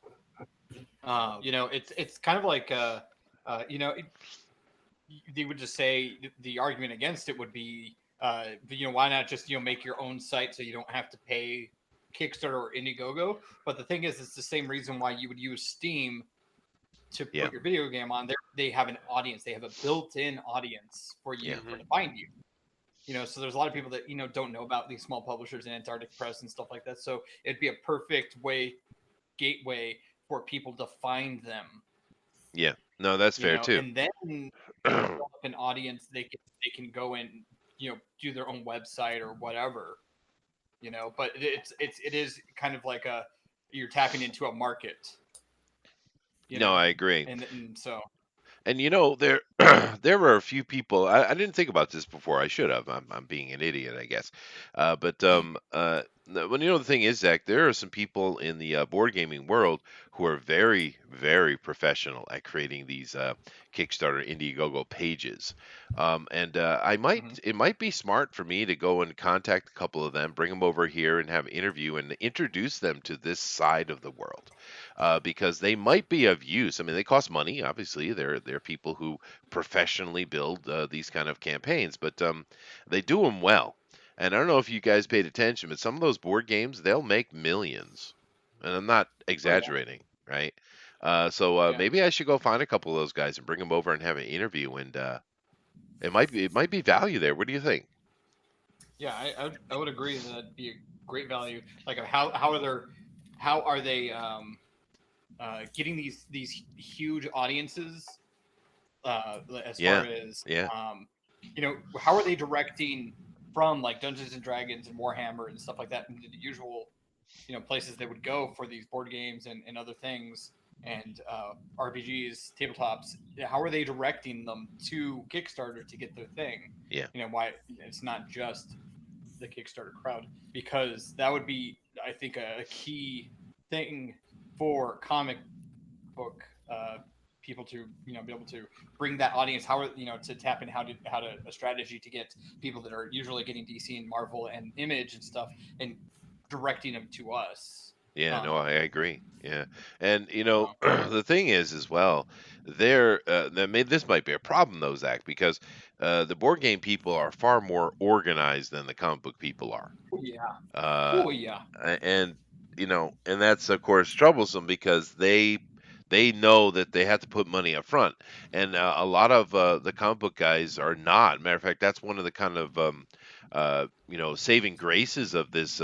It's kind of like they would just say the argument against it would be why not just make your own site so you don't have to pay Kickstarter or Indiegogo. But the thing is, it's the same reason why you would use Steam to Yeah. put your video game on there. They have an audience. They have a built-in audience for you Yeah. to find you. So there's a lot of people that don't know about these small publishers in Antarctic Press and stuff like that. So it'd be a perfect gateway for people to find them. Yeah. No, that's fair too. And then develop an audience. They can go and do their own website or whatever. But it is kind of like you're tapping into a market. No, I agree. And so. And there there were a few people. I didn't think about this before. I should have. I'm being an idiot, I guess. When the thing is, Zach, there are some people in the board gaming world who are very, very professional at creating these Kickstarter Indiegogo pages. It might be smart for me to go and contact a couple of them, bring them over here, and have an interview and introduce them to this side of the world. Because they might be of use. I mean, they cost money. Obviously, they're people who professionally build these kind of campaigns, but they do them well. And I don't know if you guys paid attention, but some of those board games they'll make millions. and I'm not Oh, yeah. exaggerating, right? So Yeah. maybe I should go find a couple of those guys and bring them over and have an interview, and it might be value there. What do you think? Yeah, I would agree that that'd be a great value. Like how are they getting these huge audiences as far Yeah, as yeah, how are they directing from like Dungeons and Dragons and Warhammer and stuff like that, and the usual places they would go for these board games and other things and RPGs, tabletops. How are they directing them to Kickstarter to get their thing? yeah, Why it's not just the Kickstarter crowd, because that would be, I think, a key thing for comic book people to be able to bring that audience. How to tap in how to a strategy to get people that are usually getting DC and Marvel and Image and stuff and directing them to us. yeah. No, Um, I agree. Yeah, and uh, the thing is as well, this might be a problem though, Zach, because the board game people are far more organized than the comic book people are. oh yeah, Uh, oh yeah, and and that's of course troublesome because they know that they have to put money up front, and a lot of the comic book guys are not. Matter of fact, that's one of the kind of saving graces of this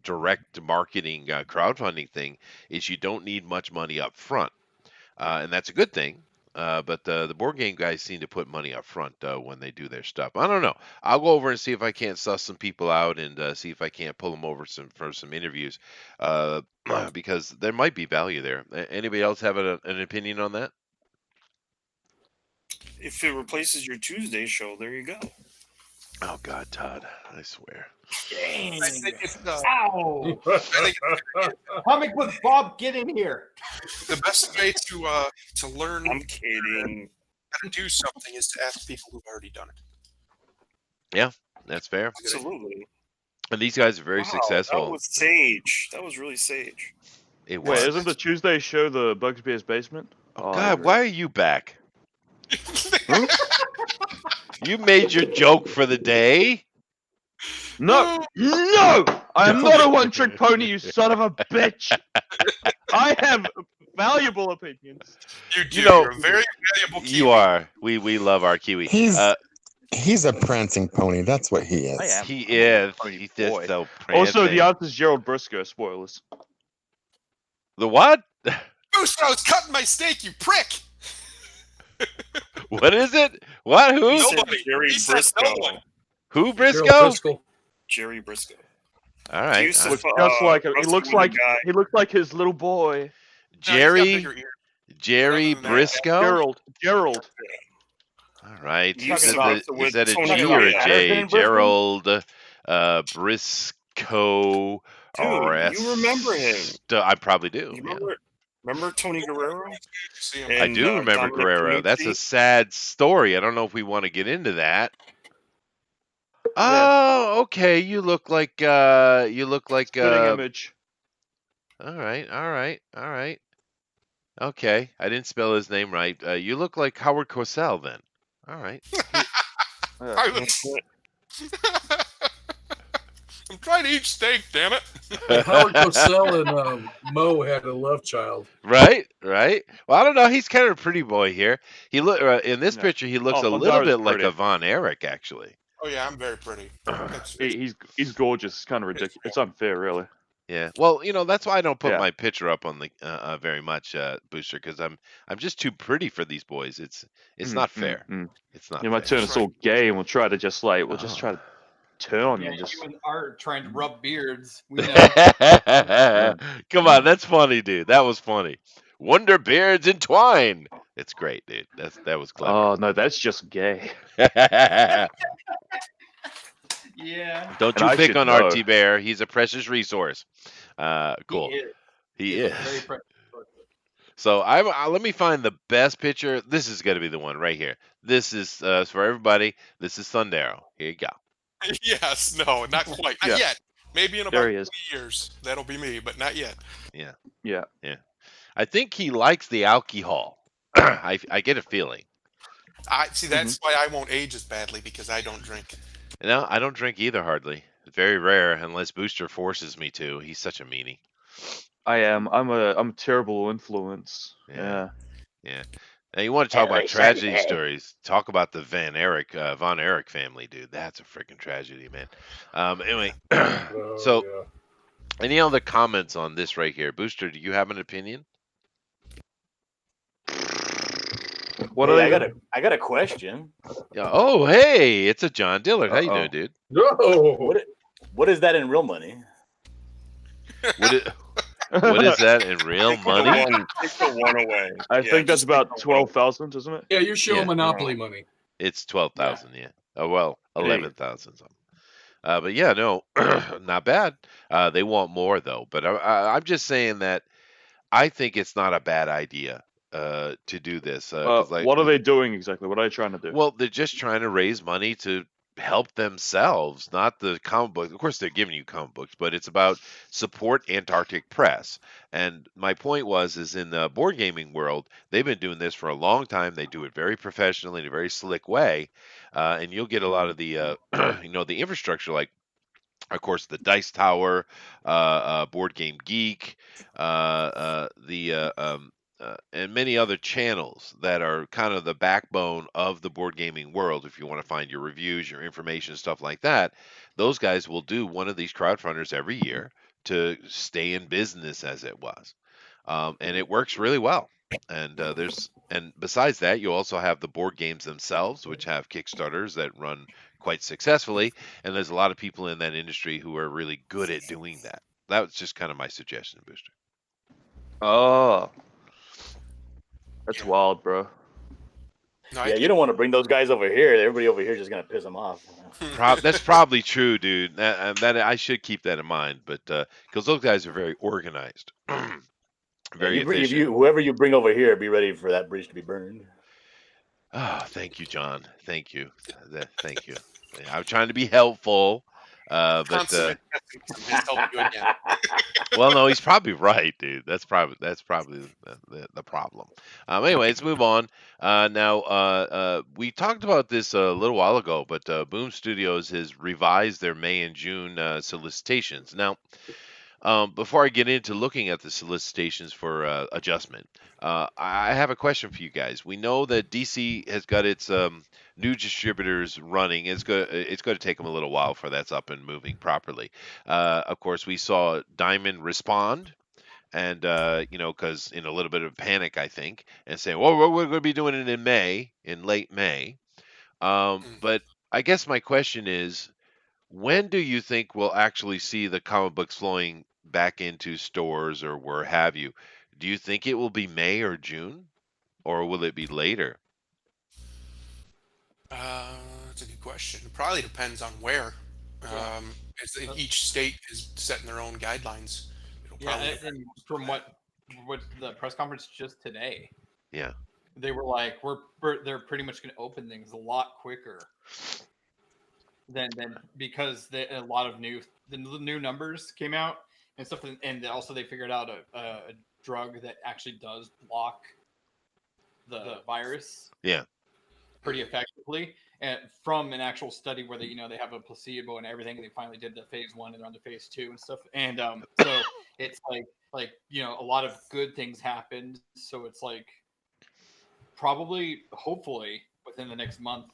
direct marketing crowdfunding thing is you don't need much money up front, and that's a good thing. But the board game guys seem to put money up front when they do their stuff. I don't know. I'll go over and see if I can't suss some people out and see if I can't pull them over for some interviews, uh, because there might be value there. Anybody else have an opinion on that? If it replaces your Tuesday show, there you go. Oh God, Todd, I swear. dang, I think it's ow! I think Comic book Bob, get in here. the best way to learn I'm kidding. how to do something is to ask people who've already done it. Yeah, that's fair. Absolutely. And these guys are very Wow, that successful. was sage. That was really sage. It Wait, was. isn't the Tuesday show the Bugsby's Basement? Oh I God, agree. why are you back? You made your joke for the day. No, no! I am not a one-trick pony, you son of a bitch! I have valuable opinions. You do. You know, You're a very valuable Kiwi. You are. We love our Kiwi. He's a prancing pony. That's what he is. I am. He I'm a is. pony He's boy. just so Also, the prancing. answer is Gerald Briscoe. Spoilers. The what? Booster, I was cutting my steak, you prick! What is it? What? Who? He said Nobody. Jerry He said Briscoe. no one. Who? Gerald Briscoe? Driscoll. Jerry Briscoe. All right. Yusuf, Looks just like him. He Rusty looks with the like guy. his little boy. No, he's got Jerry. bigger ears. Jerry Other than that, Briscoe. Gerald. All right. Yusuf about- Is that a Tony G or a Garea. J? Briscoe? Gerald Briscoe. Dude, you remember him. I probably do. You Yeah. remember Tony Guerrero? see him. I And, do remember Dominic Guerrero. That's a Panucci? sad story. I don't know if we want to get into that. Oh, okay. You look like Spitting image. all right. Okay. I didn't spell his name right. You look like Howard Cosell then. All right. I was- I'm trying to eat steak, damn it. Howard Cosell and Mo had a love child. Right. Well, I don't know. He's kind of a pretty boy here. He look in this No. picture. He looks a Oh, little Bonzaro's bit like a pretty. Von Erich, actually. Oh yeah, I'm very pretty. He's gorgeous. It's kind of ridiculous. It's unfair, really. Yeah. Well, that's why I don't put Yeah. my picture up on the very much, Booster, because I'm just too pretty for these boys. It's not fair. It's not. You might fair. turn us all gay, and we'll try to just try to turn on Yeah, you. Just you and Art trying to rub beards. We know. Come on, that's funny, dude. That was funny. Wonder beards entwine. It's great, dude. That was clever. oh no, that's just gay. Yeah. Don't And you I pick should on know. RT Bear. He's a precious resource. Cool. He He's is. a very precious. So let me find the best picture. This is gonna be the one right here. This is for everybody. This is Thundero. Here you go. Yes, no, not quite. Not Yeah. yet. Maybe in There about he is. 20 years, that'll be me, but not yet. Yeah. I think he likes the alcohol. I get a feeling. I see. That's why I won't age as badly because I don't drink. No, I don't drink either hardly. It's very rare unless Booster forces me to. He's such a meanie. I am. I'm a terrible influence. Yeah. Yeah. Now you want to talk about tragedy stories? Talk about the Von Erich family, dude. That's a freaking tragedy, man. Anyway, Oh so yeah. any other comments on this right here, Booster? Do you have an opinion? What Hey, are I got you? a question. Yeah. Oh, hey, it's a John Dillard. How you Uh-oh. doing, dude? No. What is that in real money? What is, what is that in real Take the money? one. Take the one away. I Yeah, think that's just take about the one away. 12,000, isn't it? Yeah, you're showing Yeah. Monopoly No. money. It's 12,000. Yeah. Oh well, Hey. 11,000 something. But yeah, no, not bad. They want more though. But I'm just saying that I think it's not a bad idea to do this because like What are they doing exactly? What are they trying to do? well, they're just trying to raise money to help themselves, not the comic book. Of course, they're giving you comic books, but it's about support Antarctic press. And my point is in the board gaming world, they've been doing this for a long time. They do it very professionally in a very slick way, and you'll get a lot of the the infrastructure like of course, the Dice Tower, Board Game Geek, and many other channels that are kind of the backbone of the board gaming world. If you want to find your reviews, your information, stuff like that, those guys will do one of these crowdfunders every year to stay in business, as it was, and it works really well. And besides that, you also have the board games themselves, which have Kickstarters that run quite successfully, and there's a lot of people in that industry who are really good at doing that. That was just kind of my suggestion, Booster. Oh, that's Yeah. wild, bro. No, Yeah, you don't want to bring those guys over here. Everybody over here is just gonna piss them off. That's probably true, dude. That I should keep that in mind, but because those guys are very organized, very efficient. Whoever you bring over here, be ready for that bridge to be burned. Oh, thank you, John. Thank you. Thank you. I'm trying to be helpful, but consummate pessimism has helped you again. well, no, he's probably right, dude. That's probably the problem. Anyway, let's move on. We talked about this a little while ago, but Boom Studios has revised their May and June solicitations. Now, before I get into looking at the solicitations for adjustment, I have a question for you guys. We know that DC has got its new distributors running. It's going to take them a little while for that's up and moving properly. Of course, we saw Diamond respond. And because in a little bit of panic, I think, and saying, "Well, we're going to be doing it in May, in late May." But I guess my question is, when do you think we'll actually see the comic books flowing back into stores or where have you? Do you think it will be May or June, or will it be later? That's a good question. It probably depends on where. Each state is setting their own guidelines. It'll Yeah, probably and from what the press conference just today, Yeah. they were like, they're pretty much going to open things a lot quicker than because a lot of the new numbers came out and stuff, and also they figured out a drug that actually does block the virus Yeah. pretty effectively, and from an actual study where they have a placebo and everything, and they finally did the phase 1 and they're on to phase 2 and stuff, and so it's like a lot of good things happened, so it's like probably hopefully within the next month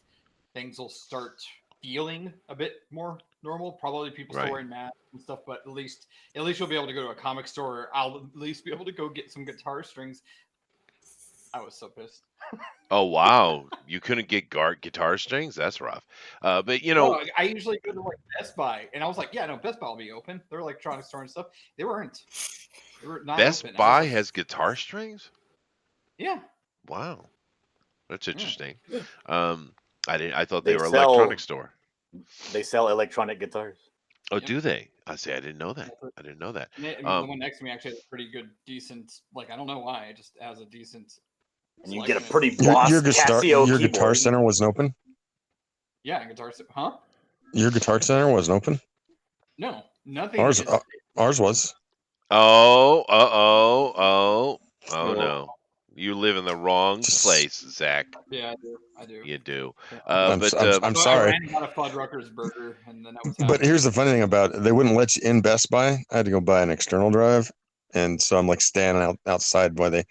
things will start feeling a bit more normal. Probably people still Right. wearing masks and stuff, but at least you'll be able to go to a comic store. Or I'll at least be able to go get some guitar strings. I was so pissed. Oh wow, you couldn't get guitar strings? That's rough. But Well, I usually go to like Best Buy, and I was like, yeah, no, Best Buy will be open. They're electronic store and stuff. They weren't. They were not Best open. Buy Like, has guitar strings? yeah. Wow, that's Yeah. interesting. I thought They they were sell- electronic store. They sell electronic guitars. Oh, Yeah. do they? I say I didn't know that. I didn't know that. And the one next to me actually has a pretty good, decent. Like I don't know why, it just has a decent. And you get a selection. pretty boss Your Casio Guitar keyboard. Center wasn't open. Yeah, guitar. Huh? Your Guitar Center wasn't open. No, nothing. Ours, is- ours was. Oh, oh Oh. no. You live in the wrong place, Zach. yeah, I do. You do. Yeah. I'm But sorry. I ran and got a Fuddruckers burger, and then that was. But here's the funny thing about it. They wouldn't let you in Best Buy. I had to go buy an external drive, and so I'm like standing outside while they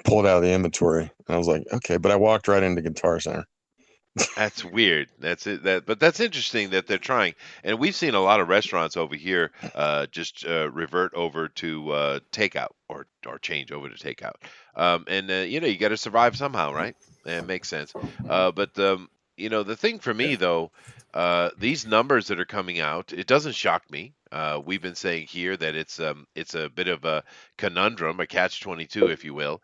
pull it out of the inventory. And I was like, okay, but I walked right into Guitar Center. That's weird. That's it. But that's interesting that they're trying. And we've seen a lot of restaurants over here just revert over to takeout or change over to takeout. And you got to survive somehow, right? It makes sense. But the thing for me though, these numbers that are coming out, it doesn't shock me. We've been saying here that it's a bit of a conundrum, a catch-22, if you will,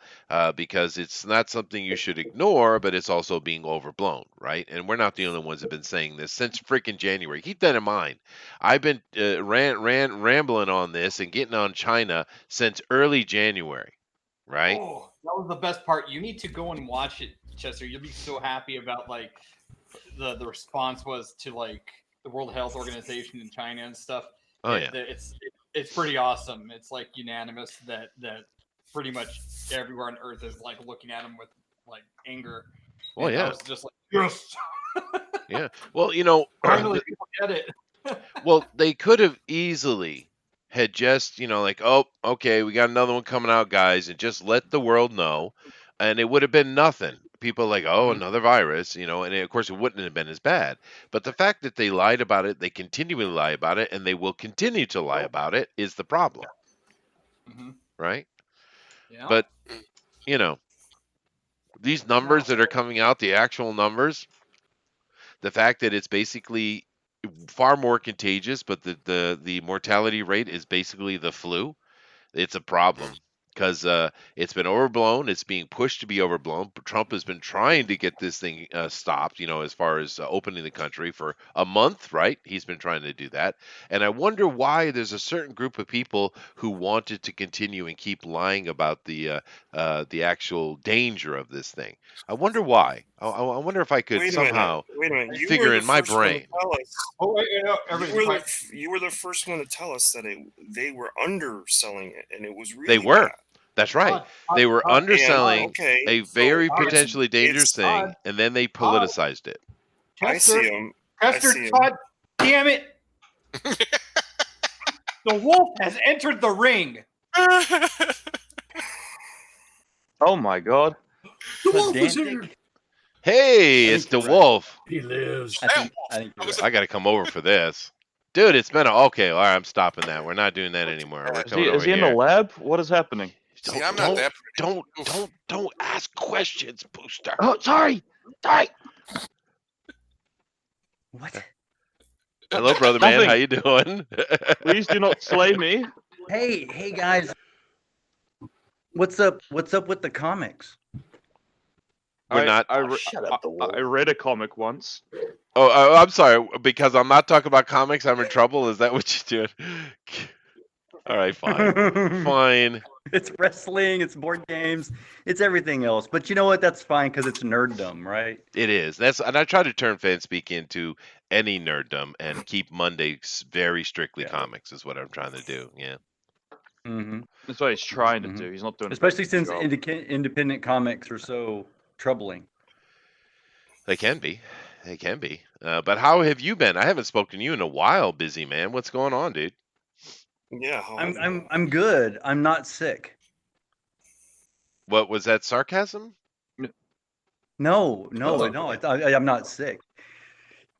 because it's not something you should ignore, but it's also being overblown, right? And we're not the only ones that have been saying this since freaking January. Keep that in mind. I've been rambling on this and getting on China since early January, right? Oh, that was the best part. You need to go and watch it, Chester. You'll be so happy about like the response was to like the World Health Organization in China and stuff. Oh yeah. It's pretty awesome. It's like unanimous that pretty much everywhere on Earth is like looking at him with like anger. Well, And I yeah. was just like, yes. Yeah. Well, Finally people get it. well, they could have easily had just, like, oh, okay, we got another one coming out, guys, and just let the world know, and it would have been nothing. People like, oh, another virus, and of course it wouldn't have been as bad. But the fact that they lied about it, they continually lie about it, and they will continue to lie about it is the problem, right? Yeah. But these numbers that are coming out, the actual numbers, the fact that it's basically far more contagious, but the mortality rate is basically the flu. It's a problem because it's been overblown. It's being pushed to be overblown. Trump has been trying to get this thing stopped, as far as opening the country for a month, right? He's been trying to do that. And I wonder why there's a certain group of people who wanted to continue and keep lying about the actual danger of this thing. I wonder why. I wonder if I could somehow Wait a minute. You figure were the in my first one to brain. tell us. Oh wait, You were the first one to tell us that they were underselling it, and it was really They were. bad. That's right. They were underselling okay, a so very it's- potentially dangerous it's- thing, and then they politicized it. I see him. Chester, God damn it! The wolf has entered the ring. Oh my god. The wolf is here. Hey, it's the wolf. He lives. I think you're right. I got to come over for this. Dude, it's been okay. All right, I'm stopping that. We're not doing that anymore. We're coming over Is he in here. the lab? What is happening? See, I'm not that. Don't ask questions, Booster. Oh, sorry. What? Hello, brother man. Nothing. How you doing? Please do not slay me. Hey guys. What's up with the comics? We're not. Shut up, the wolf. I read a comic once. Oh, I'm sorry. Because I'm not talking about comics, I'm in trouble. Is that what you're doing? All right, fine. Fine. It's wrestling, it's board games, it's everything else. But you know what? That's fine because it's nerddom, right? It is. And I try to turn FanSpeak into any nerddom and keep Mondays very strictly comics is what I'm trying to do. Yeah. Mm-hmm. That's what he's trying to do. He's not doing. Especially since job. independent comics are so troubling. They can be. They can be. But how have you been? I haven't spoken to you in a while, busy man. What's going on, dude? Yeah. I'm good. I'm not sick. What was that, sarcasm? No. I'm not sick.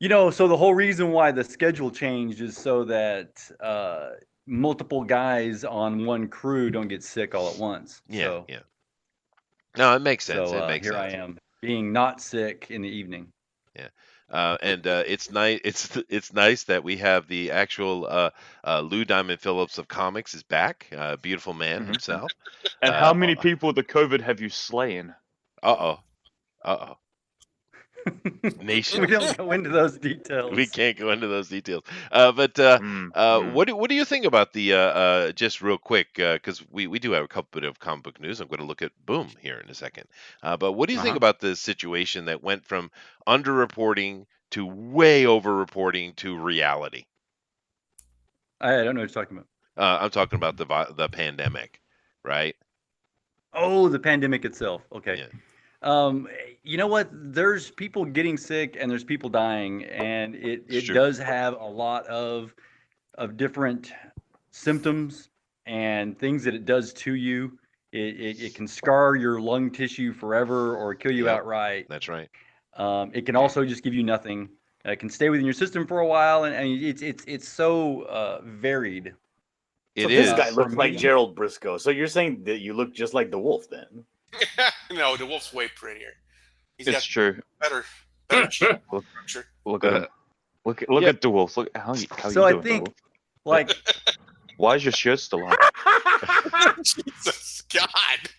So the whole reason why the schedule changed is so that multiple guys on one crew don't get sick all at once. Yeah. No, it makes sense. So it makes here sense. I am being not sick in the evening. Yeah. And it's nice. It's nice that we have the actual Lou Diamond Phillips of comics is back. Beautiful man himself. And how many people the COVID have you slain? Uh oh. Nation. We don't go into those details. We can't go into those details. What do you think about the just real quick because we do have a couple bit of comic book news. I'm going to look at Boom here in a second. But what do you think about the situation that went from underreporting to way overreporting to reality? I don't know what you're talking about. I'm talking about the pandemic, right? Oh, the pandemic itself. Okay. Yeah. You know what? There's people getting sick and there's people dying, and it Sure. does have a lot of different symptoms and things that it does to you. It can scar your lung tissue forever or kill you Yep, outright. that's right. It can also just give you nothing. It can stay within your system for a while, and it's so varied. So It this guy is. For looks like me, Gerald Briscoe. So you're saying that you look just like the wolf then? No, the wolf's way prettier. He's It's got true. better cheek Look, structure. look at him. Look Yeah. at Dewolf. Look how so you I doing, think Dewolf? like Why is your shirt still on? Jesus God.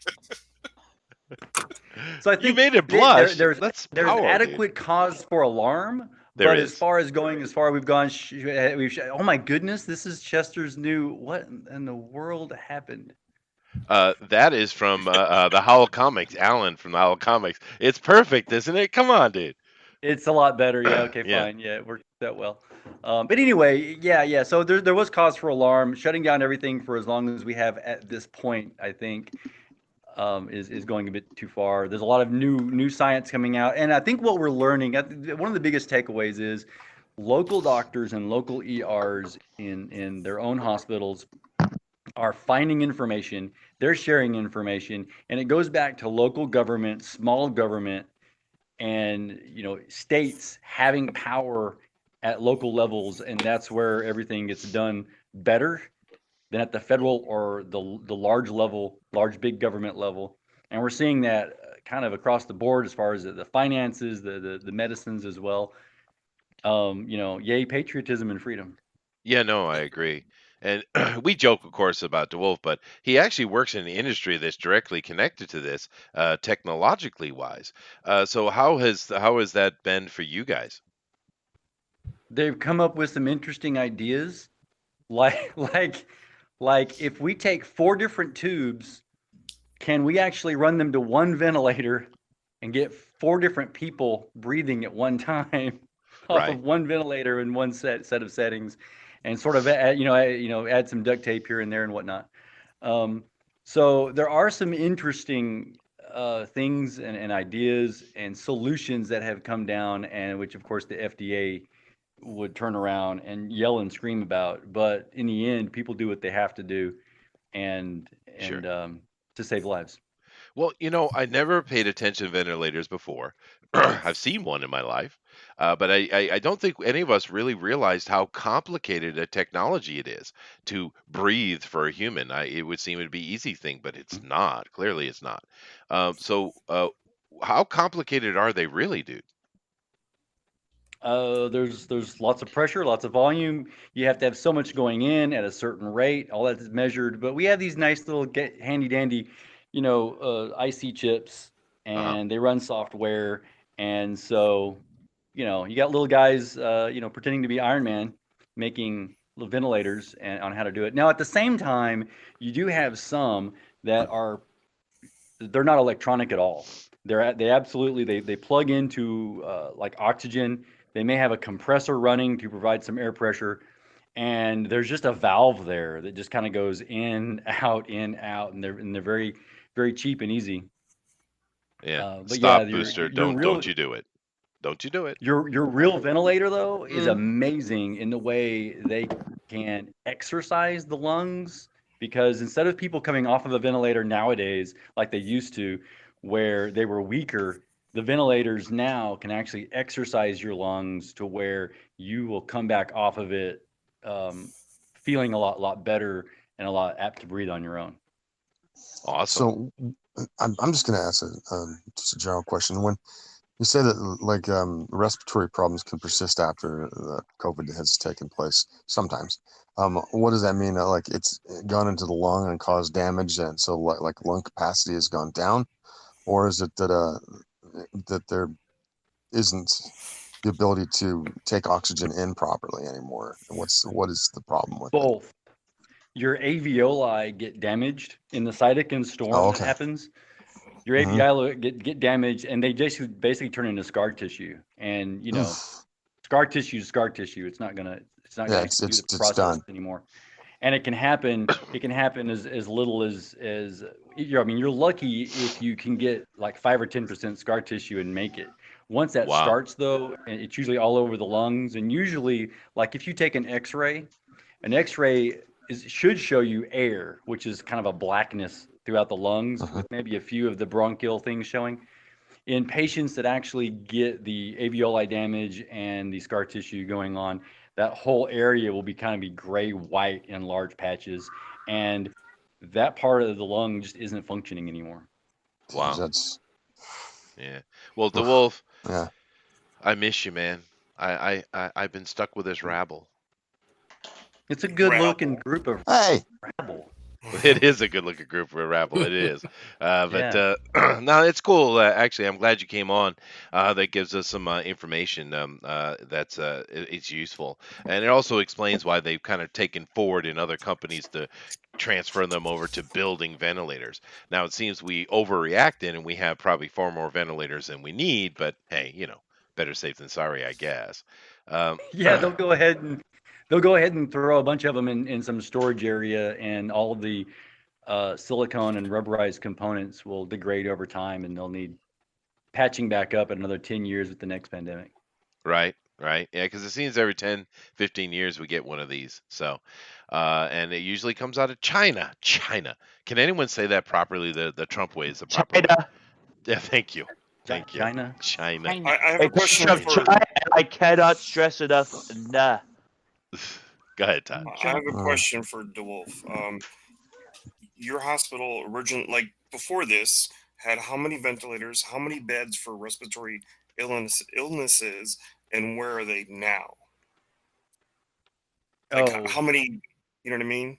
so I You think made it there, blush. there's That's there's power, dude. adequate cause for alarm, There but as is. far as going as far we've gone, oh my goodness, this is Chester's new. What in the world happened? That is from the Howl Comics. Alan from the Howl Comics. It's perfect, isn't it? Come on, dude. It's a lot better. Yeah. Okay. Yeah. Fine. Yeah. It worked that well. But anyway, yeah. So there was cause for alarm. Shutting down everything for as long as we have at this point, I think, is going a bit too far. There's a lot of new science coming out, and I think what we're learning, one of the biggest takeaways is local doctors and local ERs in their own hospitals are finding information. They're sharing information, and it goes back to local government, small government, and states having power at local levels, and that's where everything gets done better than at the federal or the large big government level. And we're seeing that kind of across the board as far as the finances, the medicines as well. Yay patriotism and freedom. Yeah, no, I agree. And we joke, of course, about DeWolf, but he actually works in the industry that's directly connected to this, technologically wise. So how has that been for you guys? They've come up with some interesting ideas, like like if we take 4 different tubes, can we actually run them to one ventilator and get 4 different people breathing at one time off Right. of one ventilator in one set of settings, and sort of add some duct tape here and there and whatnot. Um, so there are some interesting things and ideas and solutions that have come down, and which of course the FDA would turn around and yell and scream about. But in the end, people do what they have to do, and Sure. to save lives. Well, I never paid attention to ventilators before. I've seen one in my life, but I don't think any of us really realized how complicated a technology it is to breathe for a human. It would seem it'd be easy thing, but it's not. Clearly, it's not. So, how complicated are they really, dude? There's lots of pressure, lots of volume. You have to have so much going in at a certain rate. All that is measured. But we have these nice little handy dandy, IC chips, Uh-huh. and they run software. And so, you got little guys, pretending to be Iron Man, making little ventilators and on how to do it. Now, at the same time, you do have some that they're not electronic at all. They absolutely they plug into like oxygen. They may have a compressor running to provide some air pressure, and there's just a valve there that just kind of goes in, out, and they're very very cheap and easy. Yeah. But yeah, Stop, booster. your Don't real you do it. Don't you do it. your real ventilator though is Mm. amazing in the way they can exercise the lungs, because instead of people coming off of a ventilator nowadays like they used to, where they were weaker, the ventilators now can actually exercise your lungs to where you will come back off of it um, feeling a lot better and a lot apt to breathe on your own. Awesome. So I'm just going to ask just a general question. When you say that like respiratory problems can persist after the COVID has taken place, sometimes, what does that mean? Like it's gone into the lung and caused damage, and so like lung capacity has gone down, or is it that there isn't the ability to take oxygen in properly anymore? What is the problem with it? Both. Your alveoli get damaged in the cytokine storm Oh, that okay. happens. Your Mm-hmm. alveoli get damaged, and they just basically turn into scar tissue. And scar tissue is scar tissue. It's not gonna Yeah, actually do the it's process done. anymore. And it can happen. It can happen as little as I mean, you're lucky if you can get like 5 or 10% scar tissue and make it. Once that Wow. starts though, and it's usually all over the lungs. And usually, like if you take an X-ray should show you air, which is kind of a blackness throughout the lungs Uh-huh. with maybe a few of the bronchial things showing. In patients that actually get the alveoli damage and the scar tissue going on, that whole area will be kind of be gray white in large patches, and that part of the lung just isn't functioning anymore. Wow. That's Yeah. Well, oof. DeWolf, Yeah. I miss you, man. I've been stuck with this rabble. It's a good looking Rabble. group of Hey, rabble. It is a good looking group for a rabble. It is. But Yeah. no, it's cool. Actually, I'm glad you came on. That gives us some information that's it's useful, and it also explains why they've kind of taken forward in other companies to transfer them over to building ventilators. Now it seems we overreacted and we have probably far more ventilators than we need. But hey, better safe than sorry, I guess. Um, Yeah, they'll go ahead and throw a bunch of them in some storage area, and all of the silicone and rubberized components will degrade over time, and they'll need patching back up in another 10 years with the next pandemic. Right, right. Yeah, because it seems every 10, 15 years we get one of these. So, and it usually comes out of China. China. Can anyone say that properly? The Trump way is the proper way. China. Yeah, thank you. Thank you. China. China. I have a It's question from for China, and I cannot stress enough. Nah. Go ahead, Todd. I have a Uh, question for DeWolf. Your hospital like before this had how many ventilators, how many beds for respiratory illnesses, and where are they now? Like Oh, how many? You know what I mean?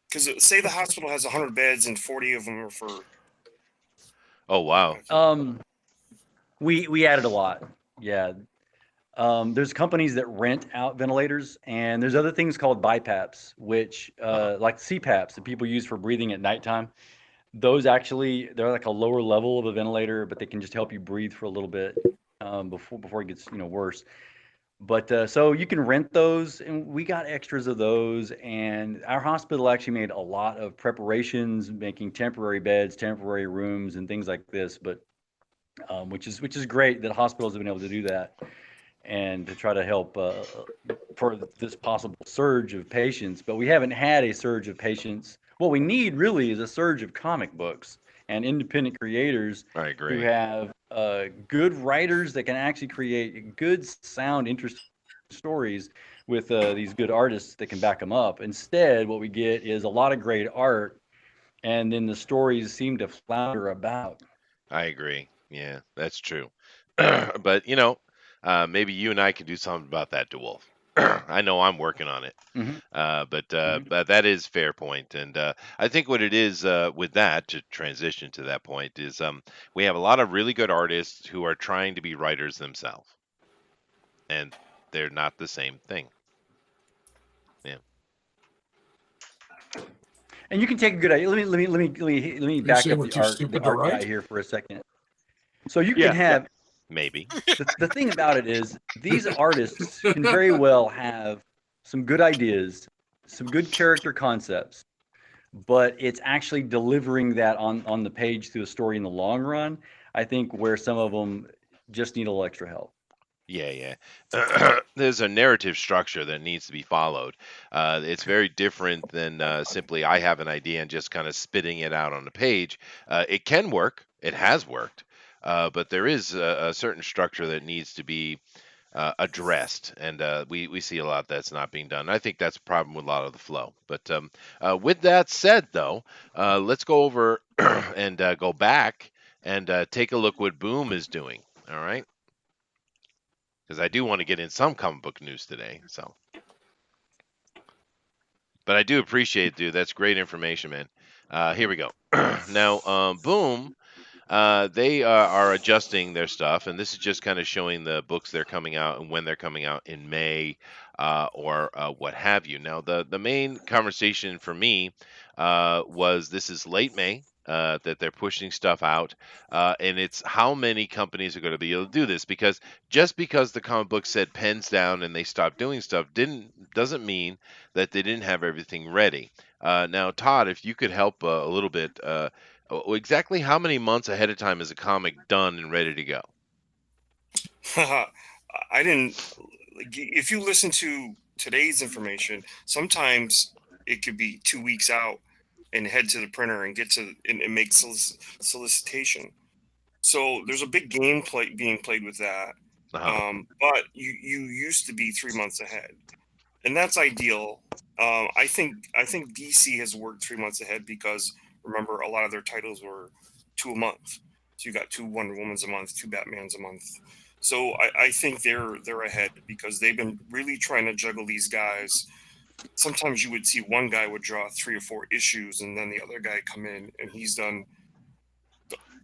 Because say the hospital has 100 beds and 40 of them are for. Oh, wow. Okay. we added a lot. Yeah. There's companies that rent out ventilators, and there's other things called BiPAPs, which like CPAPs that people use for breathing at nighttime. Those actually they're like a lower level of a ventilator, but they can just help you breathe for a little bit before it gets worse. But so you can rent those, and we got extras of those. And our hospital actually made a lot of preparations, making temporary beds, temporary rooms, and things like this. But which is great that hospitals have been able to do that and to try to help for this possible surge of patients. But we haven't had a surge of patients. What we need really is a surge of comic books and independent creators I who agree. have good writers that can actually create good, sound, interesting stories with these good artists that can back them up. Instead, what we get is a lot of great art, and then the stories seem to flounder about. I agree. Yeah, that's true. But, maybe you and I can do something about that, DeWolf. I know I'm working on it. Hmm. But that is fair point, and I think what it is with that to transition to that point is we have a lot of really good artists who are trying to be writers themselves, and they're not the same thing. Yeah, And you can take a good idea. Let me You're back saying up we're the too art stupid to guy write? here for a second. So you can Yeah, yeah. have maybe. the thing about it is these artists can very well have some good ideas, some good character concepts, but it's actually delivering that on the page through a story in the long run. I think where some of them just need a little extra help. Yeah, yeah. There's a narrative structure that needs to be followed. It's very different than simply I have an idea and just kind of spitting it out on the page. It can work. It has worked. But there is a certain structure that needs to be addressed, and we see a lot that's not being done. I think that's a problem with a lot of the flow. But with that said, though, let's go over and go back and take a look what Boom is doing. All right, because I do want to get in some comic book news today. So, but I do appreciate it, dude. That's great information, man. Here we go. Now, Boom. They are adjusting their stuff, and this is just kind of showing the books they're coming out and when they're coming out in May or what have you. Now, the main conversation for me was this is late May. That they're pushing stuff out, and it's how many companies are going to be able to do this. Because just because the comic book said pens down and they stopped doing stuff doesn't mean that they didn't have everything ready. Now, Todd, if you could help a little bit, exactly how many months ahead of time is a comic done and ready to go? I didn't. If you listen to today's information, sometimes it could be 2 weeks out and head to the printer and get to and make solicitation. So there's a big game being played with that. But you used to be 3 months ahead, and that's ideal. I think DC has worked 3 months ahead because remember a lot of their titles were 2 a month. So you got 2 Wonder Womans a month, 2 Batmans a month. So I think they're ahead because they've been really trying to juggle these guys. Sometimes you would see one guy would draw 3 or 4 issues, and then the other guy come in and he's done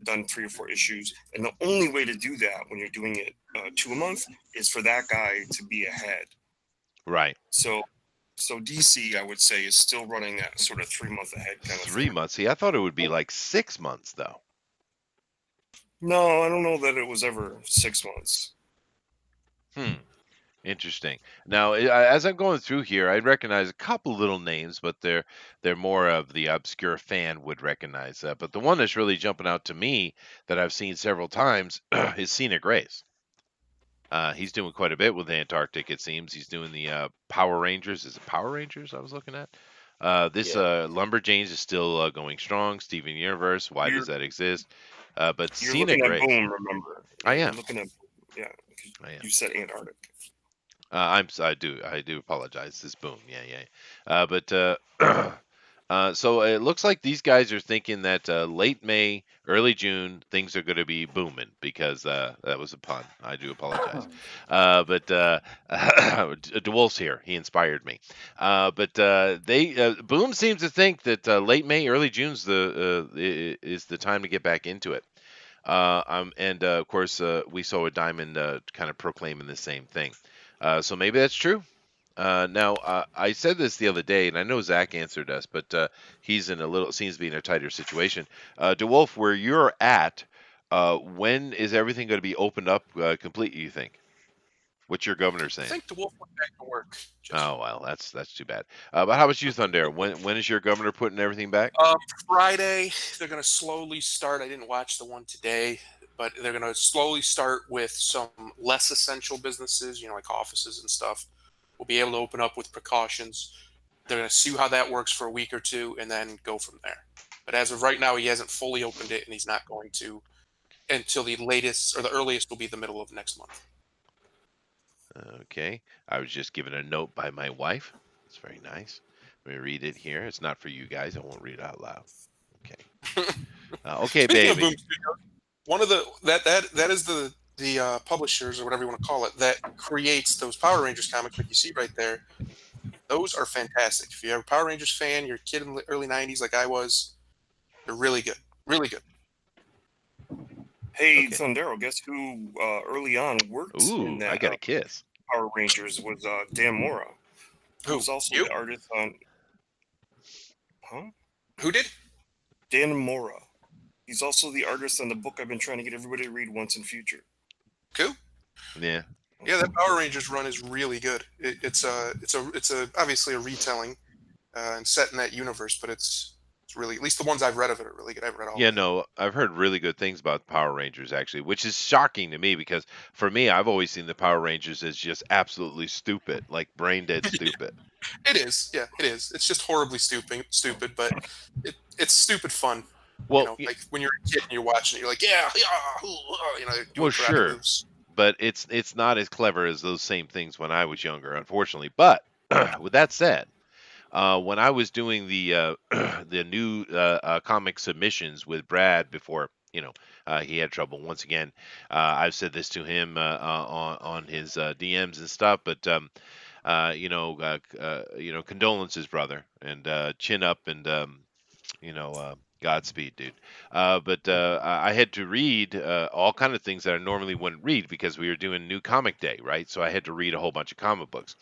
3 or 4 issues. And the only way to do that when you're doing it 2 a month is for that guy to be ahead. Right. So DC, I would say, is still running that sort of 3 month ahead kind of 3 months. See, I thought it would be like 6 months, though. No, I don't know that it was ever 6 months. Interesting. Now, as I'm going through here, I recognize a couple little names, but they're more of the obscure fan would recognize that. But the one that's really jumping out to me that I've seen several times is Scenic Race. He's doing quite a bit with Antarctic, it seems. He's doing the Power Rangers. Is it Power Rangers I was looking at? This Lumberjanes is still going strong. Steven Universe, why does that exist? But You're Scenic looking at Race. Boom, remember? I You're am. looking at I am. You said Antarctic. I do apologize. This Boom, yeah. So it looks like these guys are thinking that late May, early June, things are going to be booming because that was a pun. I do apologize. DeWolf's here. He inspired me. Boom seems to think that late May, early June's is the time to get back into it. And of course, we saw a Diamond kind of proclaiming the same thing. So maybe that's true. Now, I said this the other day, and I know Zach answered us, but he's seems to be in a tighter situation. DeWolf, where you're at, when is everything going to be opened up completely, you think? What's your governor I saying? think the wolf went back to work. Oh, well, that's too bad. But how about you, Thunder? When is your governor putting everything back? Friday, they're going to slowly start. I didn't watch the one today, but they're going to slowly start with some less essential businesses, like offices and stuff. We'll be able to open up with precautions. They're going to see how that works for a week or two and then go from there. But as of right now, he hasn't fully opened it, and he's not going to until the latest or the earliest will be the middle of next month. Okay. I was just given a note by my wife. It's very nice. Let me read it here. It's not for you guys. I won't read it out loud. Okay. Okay, Speaking of baby. Boom Studios, one of that is the publishers or whatever you want to call it that creates those Power Rangers comics like you see right there. Those are fantastic. If you're a Power Rangers fan, you're a kid in the early '90s like I was, they're really good. Really good. Hey, Okay. Thundero, guess who early on worked in Ooh, that I got a kiss. Power Rangers was Dan Mora. Who was also You? the artist on. Huh? Who did? Dan Mora. He's also the artist on the book I've been trying to get everybody to read, Once and Future. Cool. Yeah. Yeah, that Power Rangers run is really good. It's obviously a retelling and set in that universe, but it's really, at least the ones I've read of it are really good. I've read all Yeah, of them. no, I've heard really good things about the Power Rangers actually, which is shocking to me because for me, I've always seen the Power Rangers as just absolutely stupid, like brain dead stupid. It is. Yeah, it is. It's just horribly stupid, but it's stupid fun. Well, Like when you're a kid and you're watching it, you're like, yeah, doing karate sure, moves. but it's not as clever as those same things when I was younger, unfortunately. But with that said, when I was doing the the new comic submissions with Brad before, he had trouble once again. I've said this to him on his DMs and stuff, but condolences, brother, and chin up, and Godspeed, dude. I had to read all kind of things that I normally wouldn't read because we were doing New Comic Day, right? So I had to read a whole bunch of comic books,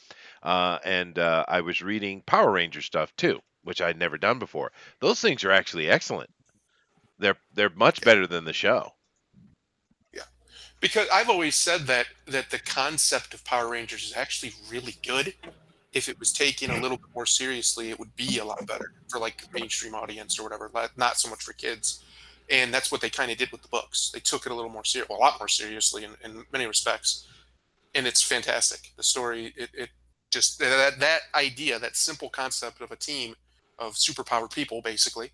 and I was reading Power Ranger stuff too, which I'd never done before. Those things are actually excellent. They're much better than the show. Yeah, because I've always said that the concept of Power Rangers is actually really good. If it was taken a little bit more seriously, it would be a lot better for like mainstream audience or whatever, not so much for kids. And that's what they kind of did with the books. They took it a little more a lot more seriously in many respects, and it's fantastic. The story, it Just that idea, that simple concept of a team of superpowered people, basically,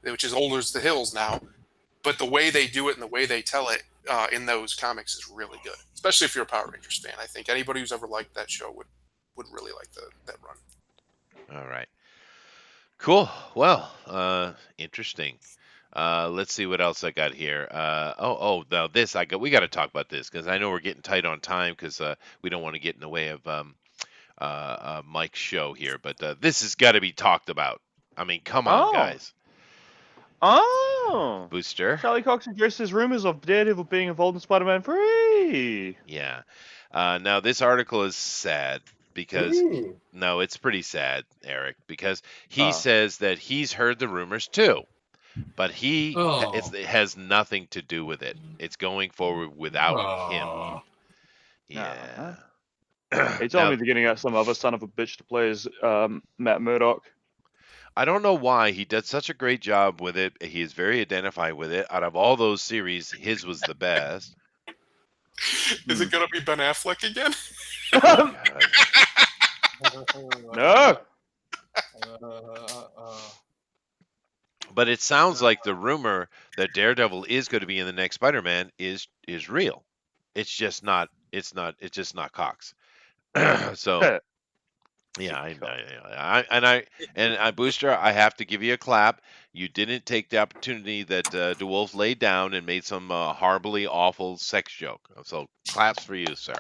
which is old as the hills now. But the way they do it and the way they tell it in those comics is really good, especially if you're a Power Rangers fan. I think anybody who's ever liked that show would really like that run. All right. Cool. Well, interesting. Let's see what else I got here. Now this we got to talk about this because I know we're getting tight on time because we don't want to get in the way of Mike's show here. But this has got to be talked about. I mean, come on, Oh. guys. Oh. Booster. Charlie Cox addresses rumors of Daredevil being involved in Spider-Man 3. Yeah. Now this article is sad because no, it's pretty sad, Eric, because he says that he's heard the rumors too, but it has nothing to do with it. It's going forward without him. Yeah. He told me they're getting out some other son of a bitch to play as Matt Murdock. I don't know why he did such a great job with it. He is very identified with it. Out of all those series, his was the best. Is it gonna be Ben Affleck again? No. But it sounds like the rumor that Daredevil is going to be in the next Spider-Man is real. It's just not. It's just not Cox. So yeah, I Booster, I have to give you a clap. You didn't take the opportunity that DeWolf laid down and made some horribly awful sex joke. So claps for you, sir.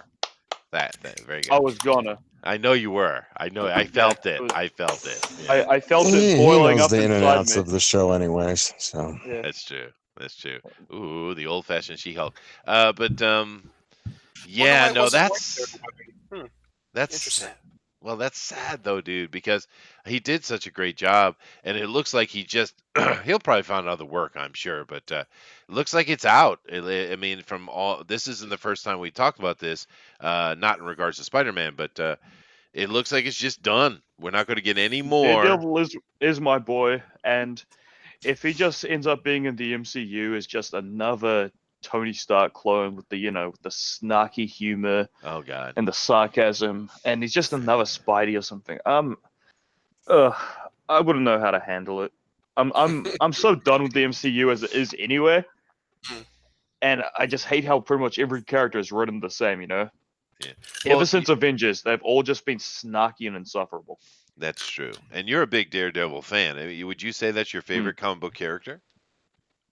That very good. I was gonna. I know you were. I know. I felt it. I felt it. Yeah. I felt it He boiling knows up the in and inside outs me. of the show, anyways. So Yeah. That's true. That's true. Ooh, the old-fashioned She-Hulk. Yeah, no, that's Interesting. well, that's sad though, dude, because he did such a great job, and it looks like he just he'll probably find other work, I'm sure, but it looks like it's out. I mean, from all this isn't the first time we talked about this, not in regards to Spider-Man, but it looks like it's just done. We're not going to get any more. Daredevil is my boy, and if he just ends up being in the MCU as just another Tony Stark clone with the with the snarky humor Oh God. and the sarcasm, and he's just another Spidey or something. I wouldn't know how to handle it. I'm so done with the MCU as it is anyway, and I just hate how pretty much every character is written the same. Yeah. Ever Well, since Avengers, they've all just been snarky and insufferable. That's true. And you're a big Daredevil fan. I mean, would you say that's your favorite comic book character?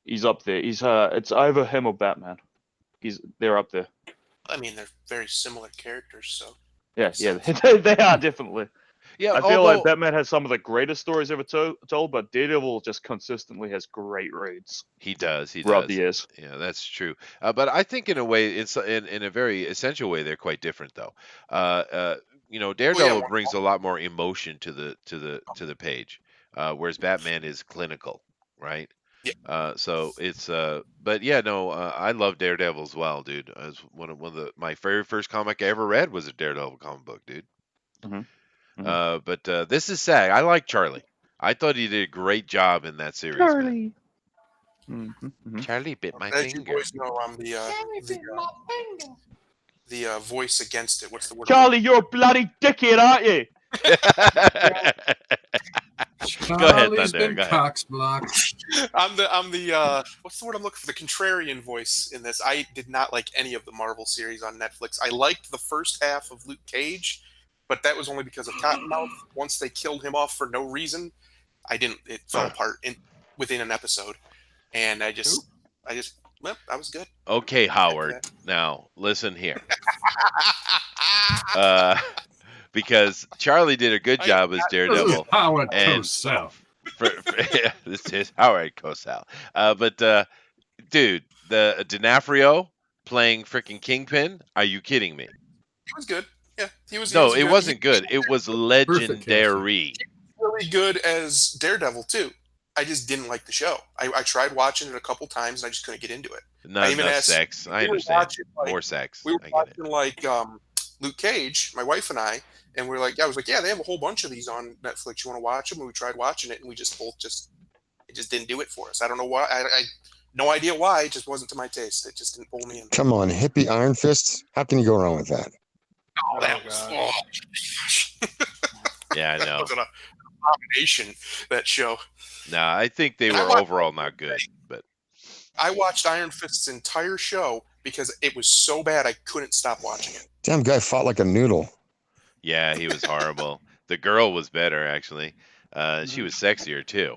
He's up there. He's it's either him or Batman. They're up there. I mean, they're very similar characters, so. Yeah, they are definitely. Yeah, I feel like Batman has some of the greatest stories ever told, but Daredevil just consistently has great reads. He does. Throughout the years. Yeah, that's true. But I think in a way, it's in a very essential way, they're quite different, though. Daredevil brings a lot more emotion to the page, whereas Batman is clinical, right? Yeah. So it's but yeah, no, I love Daredevil as well, dude. As one of my very first comic I ever read was a Daredevil comic book, dude. But this is sad. I like Charlie. I thought he did a great job in that series. Charlie. Charlie bit my As you finger. boys know, I'm the voice against it. What's the word? Charlie, you're a bloody dickhead, aren't you? Go ahead, Charlie's Thunder. been Go ahead. cox blocked. I'm the what's the word I'm looking for? The contrarian voice in this. I did not like any of the Marvel series on Netflix. I liked the first half of Luke Cage, but that was only because of Cottonmouth. Once they killed him off for no reason, it fell apart within an episode, and I was good. Okay, Howard. Now listen here. Because Charlie did a good job as Daredevil. Howard and Cosell. This is Howard Cosell. Dude, the D'Onofrio playing freaking Kingpin. Are you kidding me? He was good. Yeah, he was. No, he was it good. wasn't good. It was legendary. Really good as Daredevil too. I just didn't like the show. I tried watching it a couple times and I just couldn't get into it. Not enough sex. I understand. More sex. We were I get it. watching Luke Cage, my wife and I, and we were like, I was like, yeah, they have a whole bunch of these on Netflix. You want to watch them? And we tried watching it, and we just both it just didn't do it for us. I don't know why. I no idea why. It just wasn't to my taste. It just didn't pull me in. come on, hippie Iron Fists. How can you go wrong with that? Oh, that was Yeah, I that know. was an abomination. That show. No, I think they And I were watched overall not good, but I watched Iron Fist's entire show because it was so bad I couldn't stop watching it. Damn guy fought like a noodle. yeah, he was horrible. The girl was better actually. She was sexier too.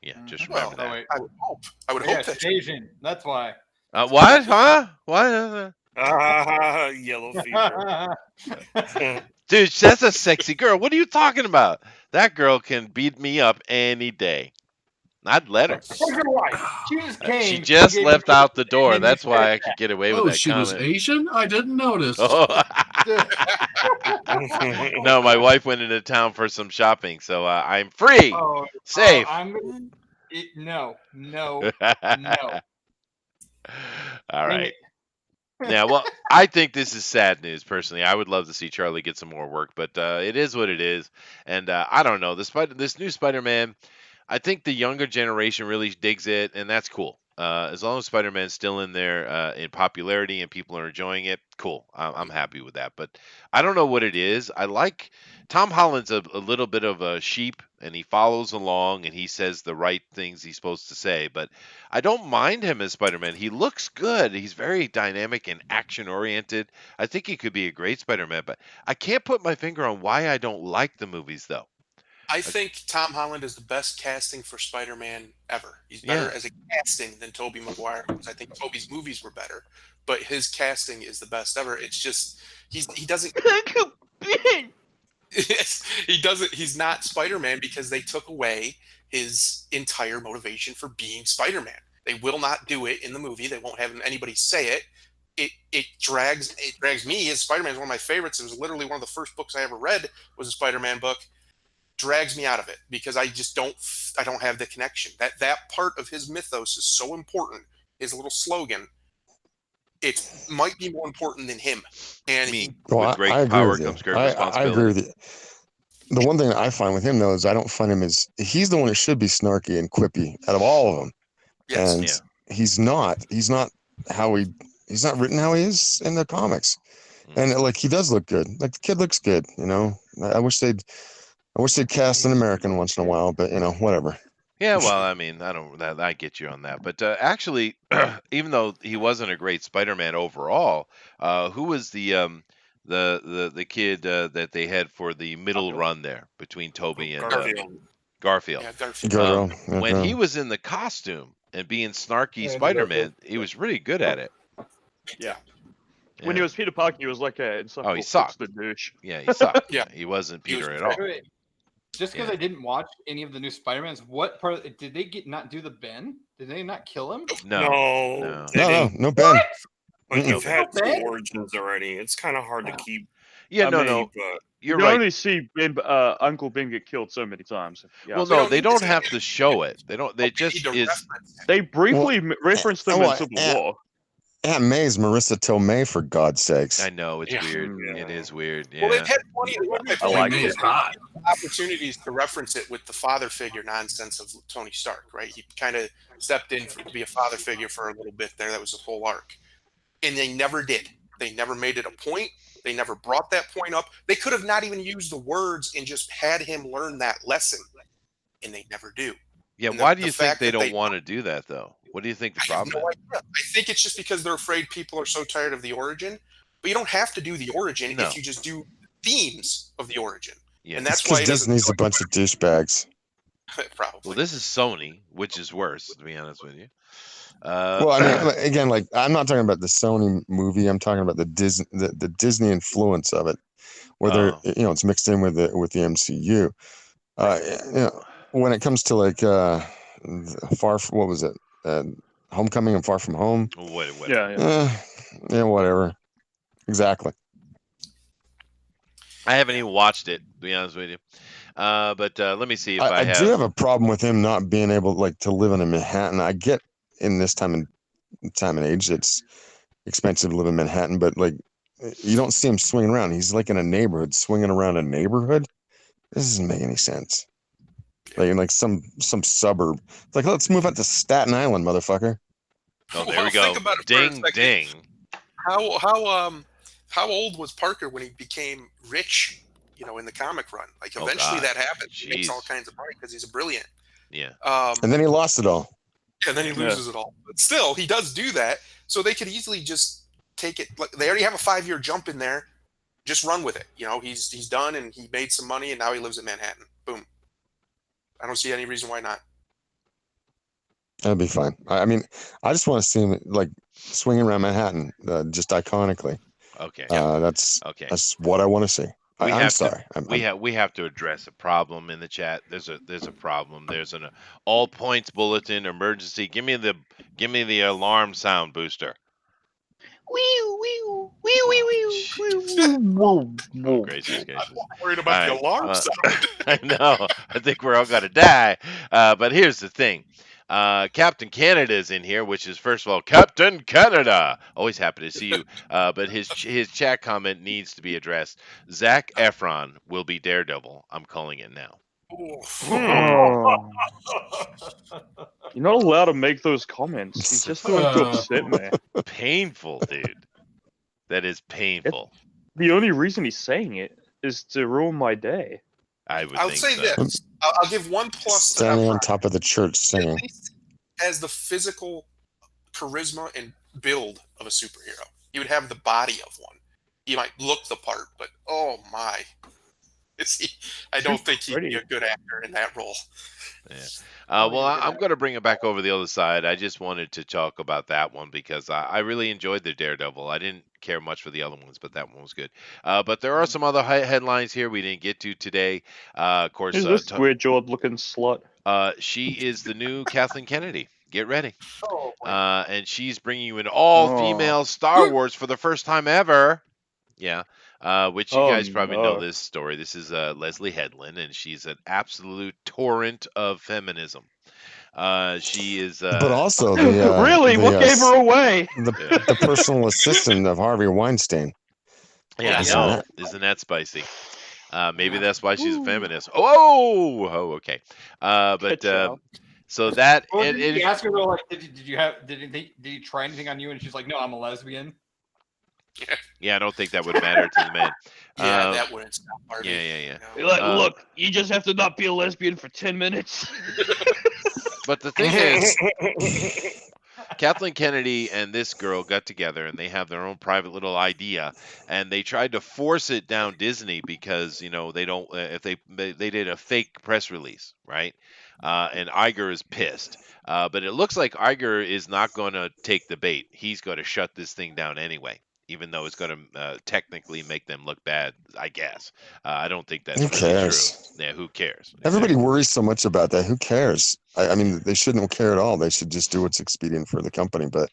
Yeah, just Well, remember Oh that. wait. I would hope. I would Yeah, hope that. she's Asian. That's why. What? Huh? What? Yellow fever. Dude, that's a sexy girl. What are you talking about? That girl can beat me up any day. I'd let her. What's your wife? She just came. She and just gave left me- out the and door. then you That's why said I could get away with Oh, that she was comment. Asian? I didn't notice. No, my wife went into town for some shopping, so I'm free, safe. No. All Dang right. it. Yeah, well, I think this is sad news. Personally, I would love to see Charlie get some more work, but it is what it is. And I don't know this new Spider-Man. I think the younger generation really digs it, and that's cool. As long as Spider-Man's still in there in popularity and people are enjoying it, cool. I'm happy with that. But I don't know what it is. I like Tom Holland's a little bit of a sheep, and he follows along and he says the right things he's supposed to say. But I don't mind him as Spider-Man. He looks good. He's very dynamic and action-oriented. I think he could be a great Spider-Man. But I can't put my finger on why I don't like the movies, though. I think Tom Holland is the best casting for Spider-Man ever. He's better Yeah. as a casting than Tobey Maguire because I think Tobey's movies were better, but his casting is the best ever. It's just he doesn't he's not Spider-Man because they took away his entire motivation for being Spider-Man. They will not do it in the movie. They won't have anybody say it. It drags me as Spider-Man is one of my favorites. It was literally one of the first books I ever read was a Spider-Man book. Drags me out of it because I don't have the connection. That part of his mythos is so important. His little slogan, it might be more important than him. And with great I agree power with you. comes great I agree responsibility. with you. The one thing that I find with him though is I don't find him as he's the one that should be snarky and quippy out of all of them. Yes. And he's not. He's not written how he is in the comics. And like he does look good. Like the kid looks good, you know. I wish they'd cast an American once in a while, but you know, whatever. Yeah, well, I mean, I get you on that. But actually, even though he wasn't a great Spider-Man overall, who was the kid that they had for the middle run there between Toby and Garfield? Yeah, Garfield. When he was in the costume and being snarky Spider-Man, he was really good at it. Yeah. When he was Peter Parker, he was like a insufferable he sucked. hipster douche. Yeah, he sucked. Yeah. He wasn't He was Peter at all. Wait, just because I didn't watch any of the new Spider-Mans, what part did they not do the Ben? Did they not kill him? No. No Ben. But you've had two origins already. It's kind of hard to keep. Yeah, I mean, no. You You're can right. only see Uncle Ben get killed so many times. Yeah. Well, no, they don't have to show it. They don't. They just is. They briefly referenced them in Civil War. Aunt May's Marissa Tomei, for God's sakes. I know it's weird. It is weird. Yeah. Well, they've had plenty of it. opportunities to reference it with the father figure nonsense of Tony Stark, right? He kind of stepped in to be a father figure for a little bit there. That was his whole arc. And they never did. They never made it a point. They never brought that point up. They could have not even used the words and just had him learn that lesson. And they never do. Yeah, why do you think they don't want to do that, though? What do you think the problem is? I think it's just because they're afraid people are so tired of the origin. But you don't have to do the origin if you just do themes of the origin. Yeah. And that's why Disney's a bunch of douchebags. Probably. Well, this is Sony, which is worse, to be honest with you. Well, I mean, again, like I'm not talking about the Sony movie. I'm talking about the Disney influence of it, where they're it's mixed in with the MCU. You know, when it comes to like what was it? Homecoming and Far From Home. Whatever. Yeah, whatever. Exactly. I haven't even watched it, to be honest with you. But let me see if I have. do have a problem with him not being able to live in Manhattan. I get in this time and age it's expensive to live in Manhattan, but like you don't see him swinging around. He's like in a neighborhood, swinging around a neighborhood. This doesn't make any sense. Like in like some suburb. It's like, let's move out to Staten Island, motherfucker. Oh, there we go. Think about it ding, for a second. ding. how old was Parker when he became rich? In the comic run, like Oh eventually God, that happens. He makes all jeez, kinds of money because he's a brilliant. yeah. And then he lost it all. And then he loses it all. But still, he does do that. So they could easily just take it. Like, they already have a 5-year jump in there. Just run with it. He's done and he made some money and now he lives in Manhattan. Boom. I don't see any reason why not. That'd be fine. I mean, I just want to see him like swinging around Manhattan, just iconically. Okay, That's okay. what I want to see. We I'm have sorry. to we have to address a problem in the chat. There's a problem. There's an all points bulletin emergency. Give me the alarm sound booster. Oh, oh gracious, gracious. I'm worried All about the right. alarm sound. I know. I think we're all gonna die. But here's the thing. Captain Canada is in here, which is first of all Captain Canada. Always happy to see you. But his chat comment needs to be addressed. Zac Efron will be Daredevil. I'm calling it now. Oh. You're not allowed to make those comments. He's just going to upset me. Painful, dude. That is painful. The only reason he's saying it is to ruin my day. I would I'll think say so. this. I'll give one plus to standing on Efron. top of the church singing. At least as the physical charisma and build of a superhero. He would have the body of one. He might look the part, but oh my. I don't think he'd be a good actor in that role. Yeah. Well, I'm going to bring it back over the other side. I just wanted to talk about that one because I really enjoyed the Daredevil. I didn't care much for the other ones, but that one was good. But there are some other headlines here we didn't get to today. Of course, Who's this weird-jawed looking slut? she is the new Kathleen Kennedy. Get ready. Oh, And she's bringing you an all-female Star Wars for the first time ever. Yeah. Which you guys probably know this story. This is Leslie Headland, and she's an absolute torrent of feminism. She is. But also really, what gave her away? The personal assistant of Harvey Weinstein. Yeah, I know. Isn't that spicy? Maybe that's why she's a feminist. Oh, okay. So that. Well, did you ask her though? Like, did he try anything on you? And she's like, no, I'm a lesbian. Yeah, I don't think that would matter to the men. Yeah, that wouldn't stop Harvey. Yeah. Look, you just have to not be a lesbian for 10 minutes. But the thing is, Kathleen Kennedy and this girl got together and they have their own private little idea, and they tried to force it down Disney because they don't. If they did a fake press release, right? And Iger is pissed. But it looks like Iger is not going to take the bait. He's going to shut this thing down anyway, even though it's going to technically make them look bad, I guess. I don't think that's really true. Yeah, who cares? Everybody worries so much about that. Who cares? I mean, they shouldn't care at all. They should just do what's expedient for the company. But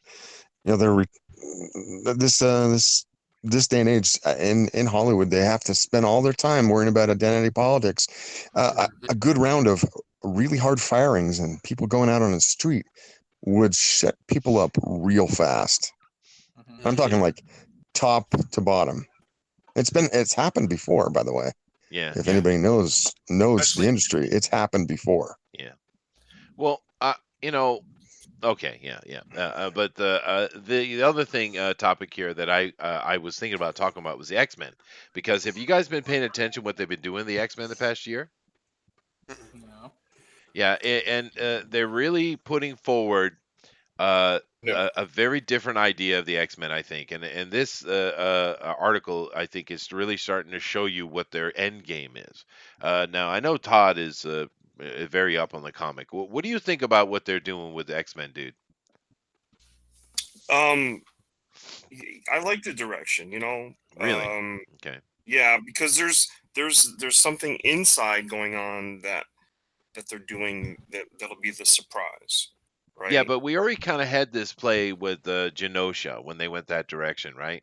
they're this day and age in Hollywood, they have to spend all their time worrying about identity politics. A good round of really hard firings and people going out on the street would shut people up real fast. I'm talking like top to bottom. It's happened before, by the way. Yeah. If anybody knows the industry, it's happened before. Yeah. Well, okay, yeah. But the other thing topic here that I was thinking about talking about was the X-Men, because have you guys been paying attention what they've been doing the X-Men the past year? No. Yeah, and they're really putting forward a very different idea of the X-Men, I think, and this article I think is really starting to show you what their end game is. Now I know Todd is very up on the comic. What do you think about what they're doing with the X-Men, dude? I like the direction, Really? Okay. Yeah, because there's something inside going on that they're doing that'll be the surprise, right? Yeah, but we already kind of had this play with Genosha when they went that direction, right?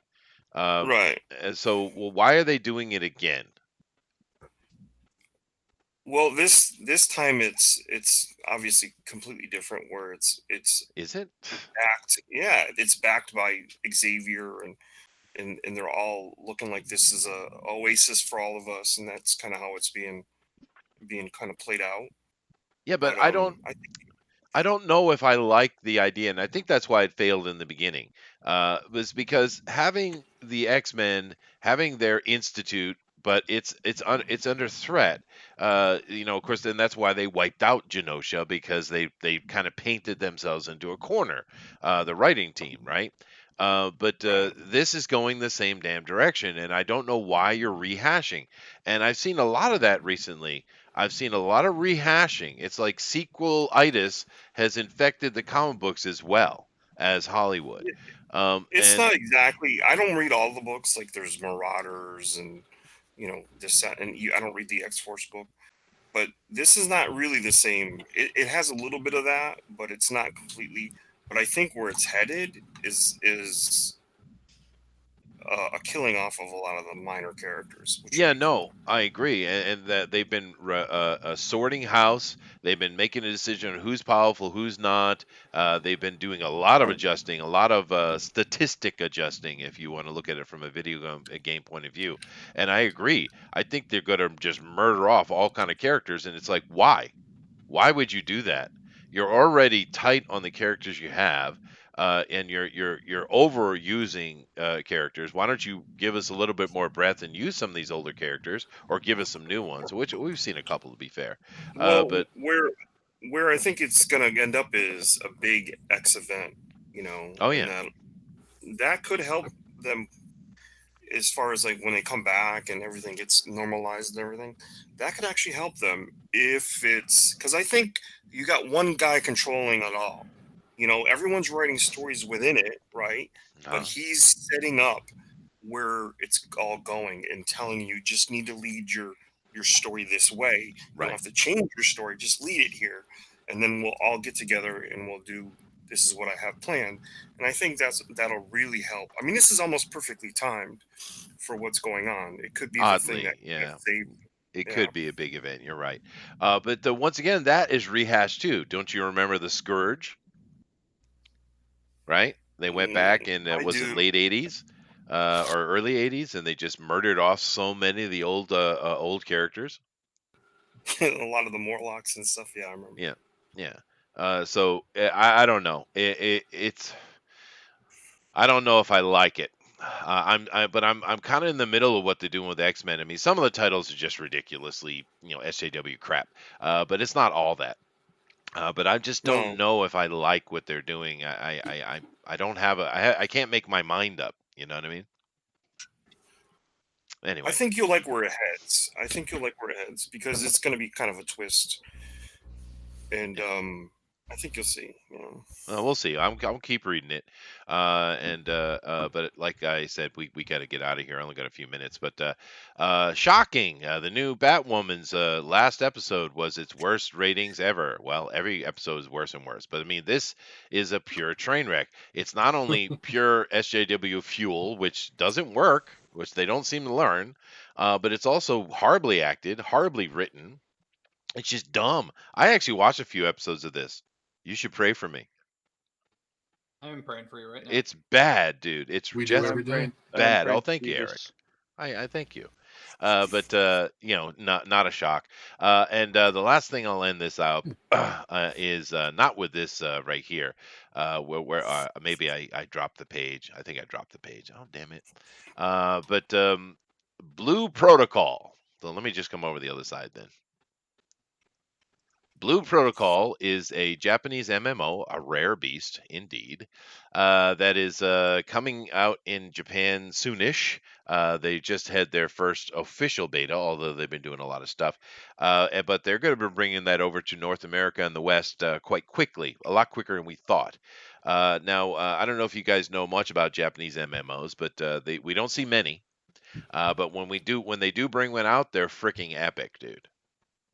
Right. So, why are they doing it again? Well, this time it's obviously completely different. Where it's is it backed? Yeah, it's backed by Xavier and they're all looking like this is a oasis for all of us, and that's kind of how it's being kind of played out. Yeah, but I don't. I don't know if I like the idea, and I think that's why it failed in the beginning. Was because having the X-Men having their institute, but it's under threat. Of course, then that's why they wiped out Genosha, because they kind of painted themselves into a corner. The writing team, right? But Right. this is going the same damn direction, and I don't know why you're rehashing. And I've seen a lot of that recently. I've seen a lot of rehashing. It's like sequel-itis has infected the comic books as well as Hollywood. It's And not exactly. I don't read all the books. Like there's Marauders and this and I don't read the X Force book. But this is not really the same. It has a little bit of that, but it's not completely. But I think where it's headed is a killing off of a lot of the minor characters, which would yeah, be cool. no, I agree, and that they've been sorting house. They've been making a decision on who's powerful, who's not. They've been doing a lot of adjusting, a lot of statistic adjusting, if you want to look at it from a game point of view. And I agree. I think they're going to just murder off all kind of characters, and it's like, why? Why would you do that? You're already tight on the characters you have, and you're overusing characters. Why don't you give us a little bit more breadth and use some of these older characters, or give us some new ones, which we've seen a couple, to be fair. Well, But where I think it's gonna end up is a big X event, oh and yeah, that could help them as far as like when they come back and everything gets normalized and everything. That could actually help them if it's because I think you got one guy controlling it all. Everyone's writing stories within it, right? But uh, he's setting up where it's all going and telling you just need to lead your story this way. You don't right. have to change your story, just lead it here. And then we'll all get together and we'll do this is what I have planned. And I think that'll really help. I mean, this is almost perfectly timed for what's going on. It could be the thing that Oddly, yeah. saved. It Yeah. could be a big event. You're right. But once again, that is rehashed too. Don't you remember the Scourge? Right? They went back in I was it do. late '80s or early '80s, and they just murdered off so many of the old characters. A lot of the Morlocks and stuff. Yeah, I remember. Yeah, yeah. I don't know. It's I don't know if I like it. But I'm kind of in the middle of what they're doing with X-Men. I mean, some of the titles are just ridiculously SJW crap. But it's not all that. But I just don't No, know if I like what they're doing. I don't have I can't make my mind up. You know what I mean? I Anyway, think you'll like where it heads. I think you'll like where it heads because it's going to be kind of a twist, and yeah. I think you'll see. We'll see. I'll keep reading it. But like I said, we got to get out of here. I only got a few minutes. But shocking. The new Batwoman's last episode was its worst ratings ever. Well, every episode is worse and worse. But I mean, this is a pure train wreck. It's not only pure SJW fuel, which doesn't work, which they don't seem to learn, but it's also horribly acted, horribly written. It's just dumb. I actually watched a few episodes of this. You should pray for me. I'm praying for you right now. It's bad, dude. It's We do just every day. bad. Oh, praying thank to you, Eric. Jesus. I thank you. But not a shock. And the last thing I'll end this out is not with this right here, where maybe I dropped the page. I think I dropped the page. Oh, damn it. But Blue Protocol. So let me just come over the other side then. Blue Protocol is a Japanese MMO, a rare beast indeed, that is coming out in Japan soonish. They just had their first official beta, although they've been doing a lot of stuff. But they're going to be bringing that over to North America and the West quite quickly, a lot quicker than we thought. Now, I don't know if you guys know much about Japanese MMOs, but we don't see many. But when they do bring one out, they're freaking epic, dude.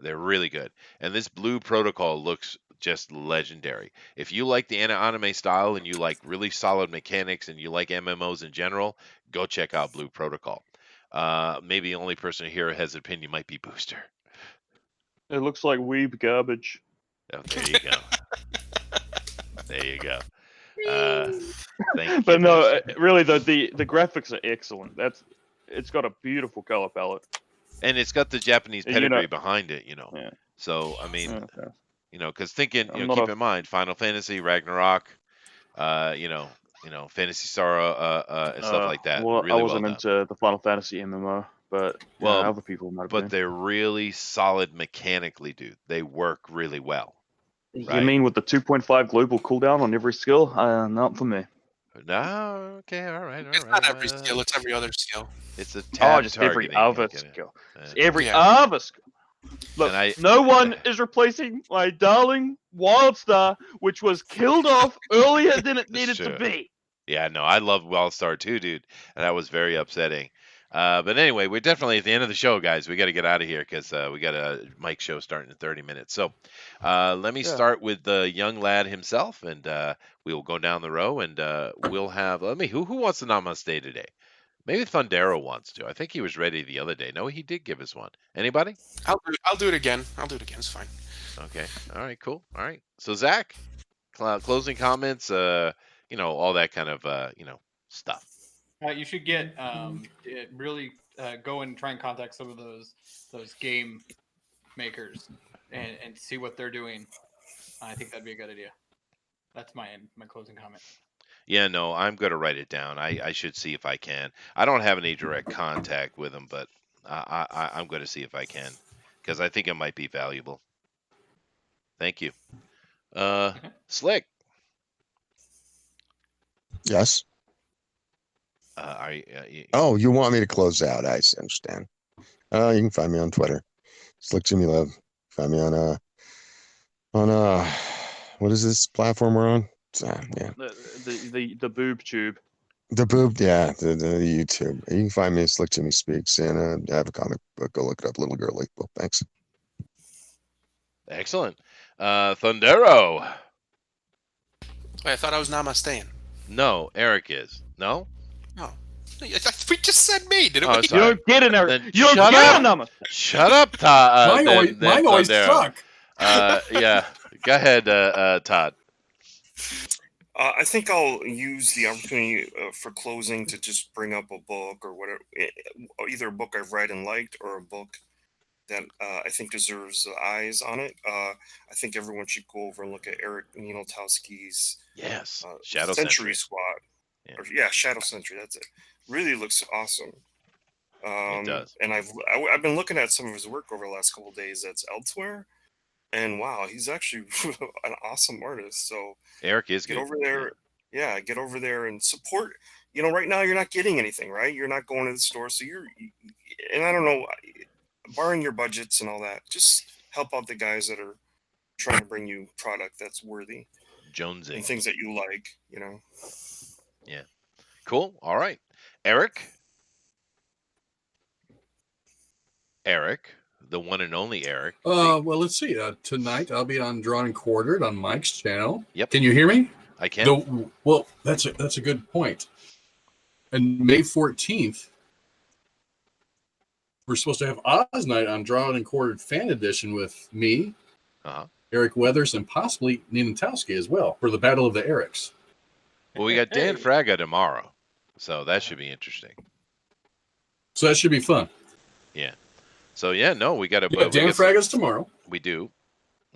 They're really good. And this Blue Protocol looks just legendary. If you like the anime style and you like really solid mechanics and you like MMOs in general, go check out Blue Protocol. Maybe the only person here who has an opinion might be Booster. It looks like weeb garbage. Oh, there you go. There you go. Thank But no, goodness. really, the graphics are excellent. It's got a beautiful color palette. And it's got the Japanese You know, pedigree behind it, yeah. So, I mean, Okay. because thinking, I'm not keep a in mind, Final Fantasy, Ragnarok, Fantasy Star, and stuff like that, well, I really well wasn't done. into the Final Fantasy MMO, but Well, other people might have but been. they're really solid mechanically, dude. They work really well. You Right. mean with the 2.5 global cooldown on every skill? Not for me. No, okay, all right. It's not every skill; it's every other skill. It's a Oh, tab just every targeting. other get it? skill. It's Uh, every Yeah. other skill. Look, And no one is replacing my darling Wildstar, which was killed off earlier than it needed to true. be. Yeah, no, I love Wildstar too, dude, and that was very upsetting. But anyway, we're definitely at the end of the show, guys. We got to get out of here because we got a Mike show starting in 30 minutes. So let me Yeah. start with the young lad himself, and we will go down the row, and we'll have. Who wants to namaste today? Maybe Thundero wants to. I think he was ready the other day. No, he did give us one. Anybody? I'll do it again. I'll do it again. It's fine. Okay. All right. Cool. All right. So Zach, closing comments. All that kind of stuff. You should get really go and try and contact some of those game makers and see what they're doing. I think that'd be a good idea. That's my closing comment. Yeah, no, I'm going to write it down. I should see if I can. I don't have any direct contact with them, but I'm going to see if I can because I think it might be valuable. Thank you. Slick. Yes. Oh, you want me to close out? I understand. You can find me on Twitter. Slick Jimmy Love. Find me on what is this platform we're on? Yeah. The boob tube. The boob, yeah, the YouTube. You can find me at Slick Jimmy Speaks, and I have a comic book. Go look it up, Little Girl Lake Book. Thanks. Excellent. Thundero. Wait, I thought I was namasteing. No, Eric is. No? No. We just said me, didn't Oh, we? sorry. You don't get an Eric. Then You don't shut get up. a namaste. Shut up, Mine always Thundero. suck. Yeah. Go ahead, Todd. I think I'll use the opportunity for closing to just bring up a book or whatever, either a book I've read and liked or a book that I think deserves eyes on it. I think everyone should go over and look at Eric Nienotowski's Yes. Shadow Century Squad. Yeah. Shadow Century. That's it. Really looks awesome. It does. And I've been looking at some of his work over the last couple of days. That's elsewhere. And wow, he's actually an awesome artist. So Eric is get good. over there. Yeah, get over there and support. Right now you're not getting anything, right? You're not going to the store. So and I don't know, barring your budgets and all that, just help out the guys that are trying to bring you product that's worthy. Jonesing. And things that you like, Yeah. Cool. All right. Eric, the one and only Eric. Well, let's see. Tonight I'll be on Drawn and Quartered on Mike's channel. Yep. Can you hear me? I can. Well, that's a good point. And May 14th, we're supposed to have Oz Night on Drawn and Quartered Fan Edition with me, Eric Weathers, and possibly Nienotowski as well for the Battle of the Erics. Well, we got Dan Fraga tomorrow, so that should be interesting. So that should be fun. Yeah. So no, we got to. Yeah, Dan Fraga's tomorrow. We do.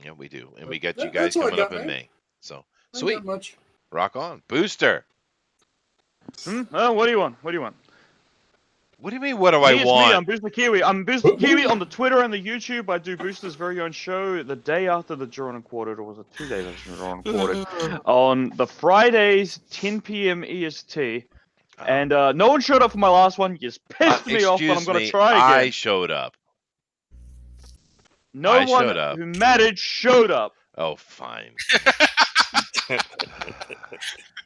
Yeah, we do, and we got you guys coming up in May. So sweet. Much. Rock on, Booster. What do you want? What do you want? What do you mean? What do I It's want? me. I'm Booster Kiwi. I'm Booster Kiwi on the Twitter and the YouTube. I do Booster's very own show the day after the Drawn and Quartered, or was it 2 days after the Drawn and Quartered? On the Fridays, 10 p.m. EST. And no one showed up for my last one. You just pissed me off, but I'm going to try again. I showed up. No one who mattered showed up. Oh, fine.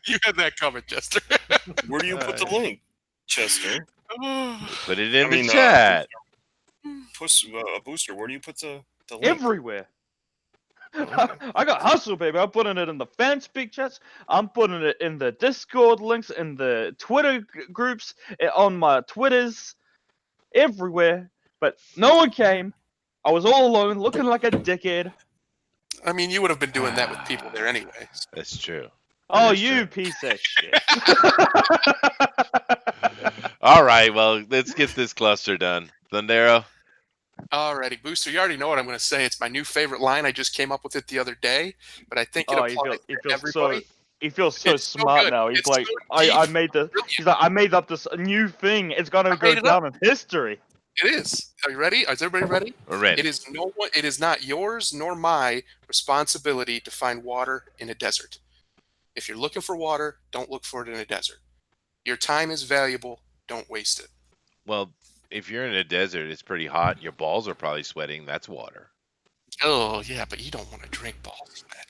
You had that covered, Chester. Where do you put the link, Chester? Put it in the chat. Booster, where do you put the link? Everywhere. I got hustle, baby. I'm putting it in the FanSpeak chats. I'm putting it in the Discord links, in the Twitter groups, on my Twitters, everywhere. But no one came. I was all alone, looking like a dickhead. I mean, you would have been doing that with people there anyway. That's true. Oh, you piece of shit. All right, well, let's get this cluster done. Thundero? Alrighty, Booster, you already know what I'm going to say. It's my new favorite line. I just came up with it the other day, but I think it Oh, applies he to feels everybody. he feels so It's so smart good. now. He's It's like, so I deep. made the. Brilliant. He's like, I made up this new thing. It's gonna I go made it up. down in history. It is. Are you ready? Is everybody ready? We're ready. It is not yours nor my responsibility to find water in a desert. If you're looking for water, don't look for it in a desert. Your time is valuable. Don't waste it. Well, if you're in a desert, it's pretty hot. Your balls are probably sweating. That's water. Oh yeah, but you don't want to drink balls sweat.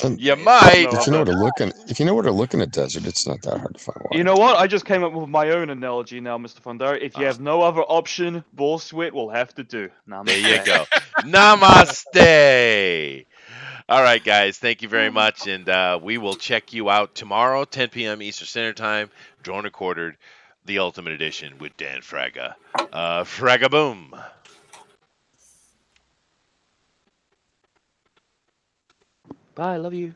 And You might. No, if you know where to look in, if you know where to look in a desert, it's not that hard to find water. You know what? I just came up with my own analogy now, Mr. Fondar. If you have no other option, ball sweat will have to do. There you go. Namaste. All right, guys. Thank you very much. And we will check you out tomorrow, 10 p.m. Eastern Standard Time. Drone Recorded, the Ultimate Edition with Dan Fraga. Fraga boom. Bye. Love you.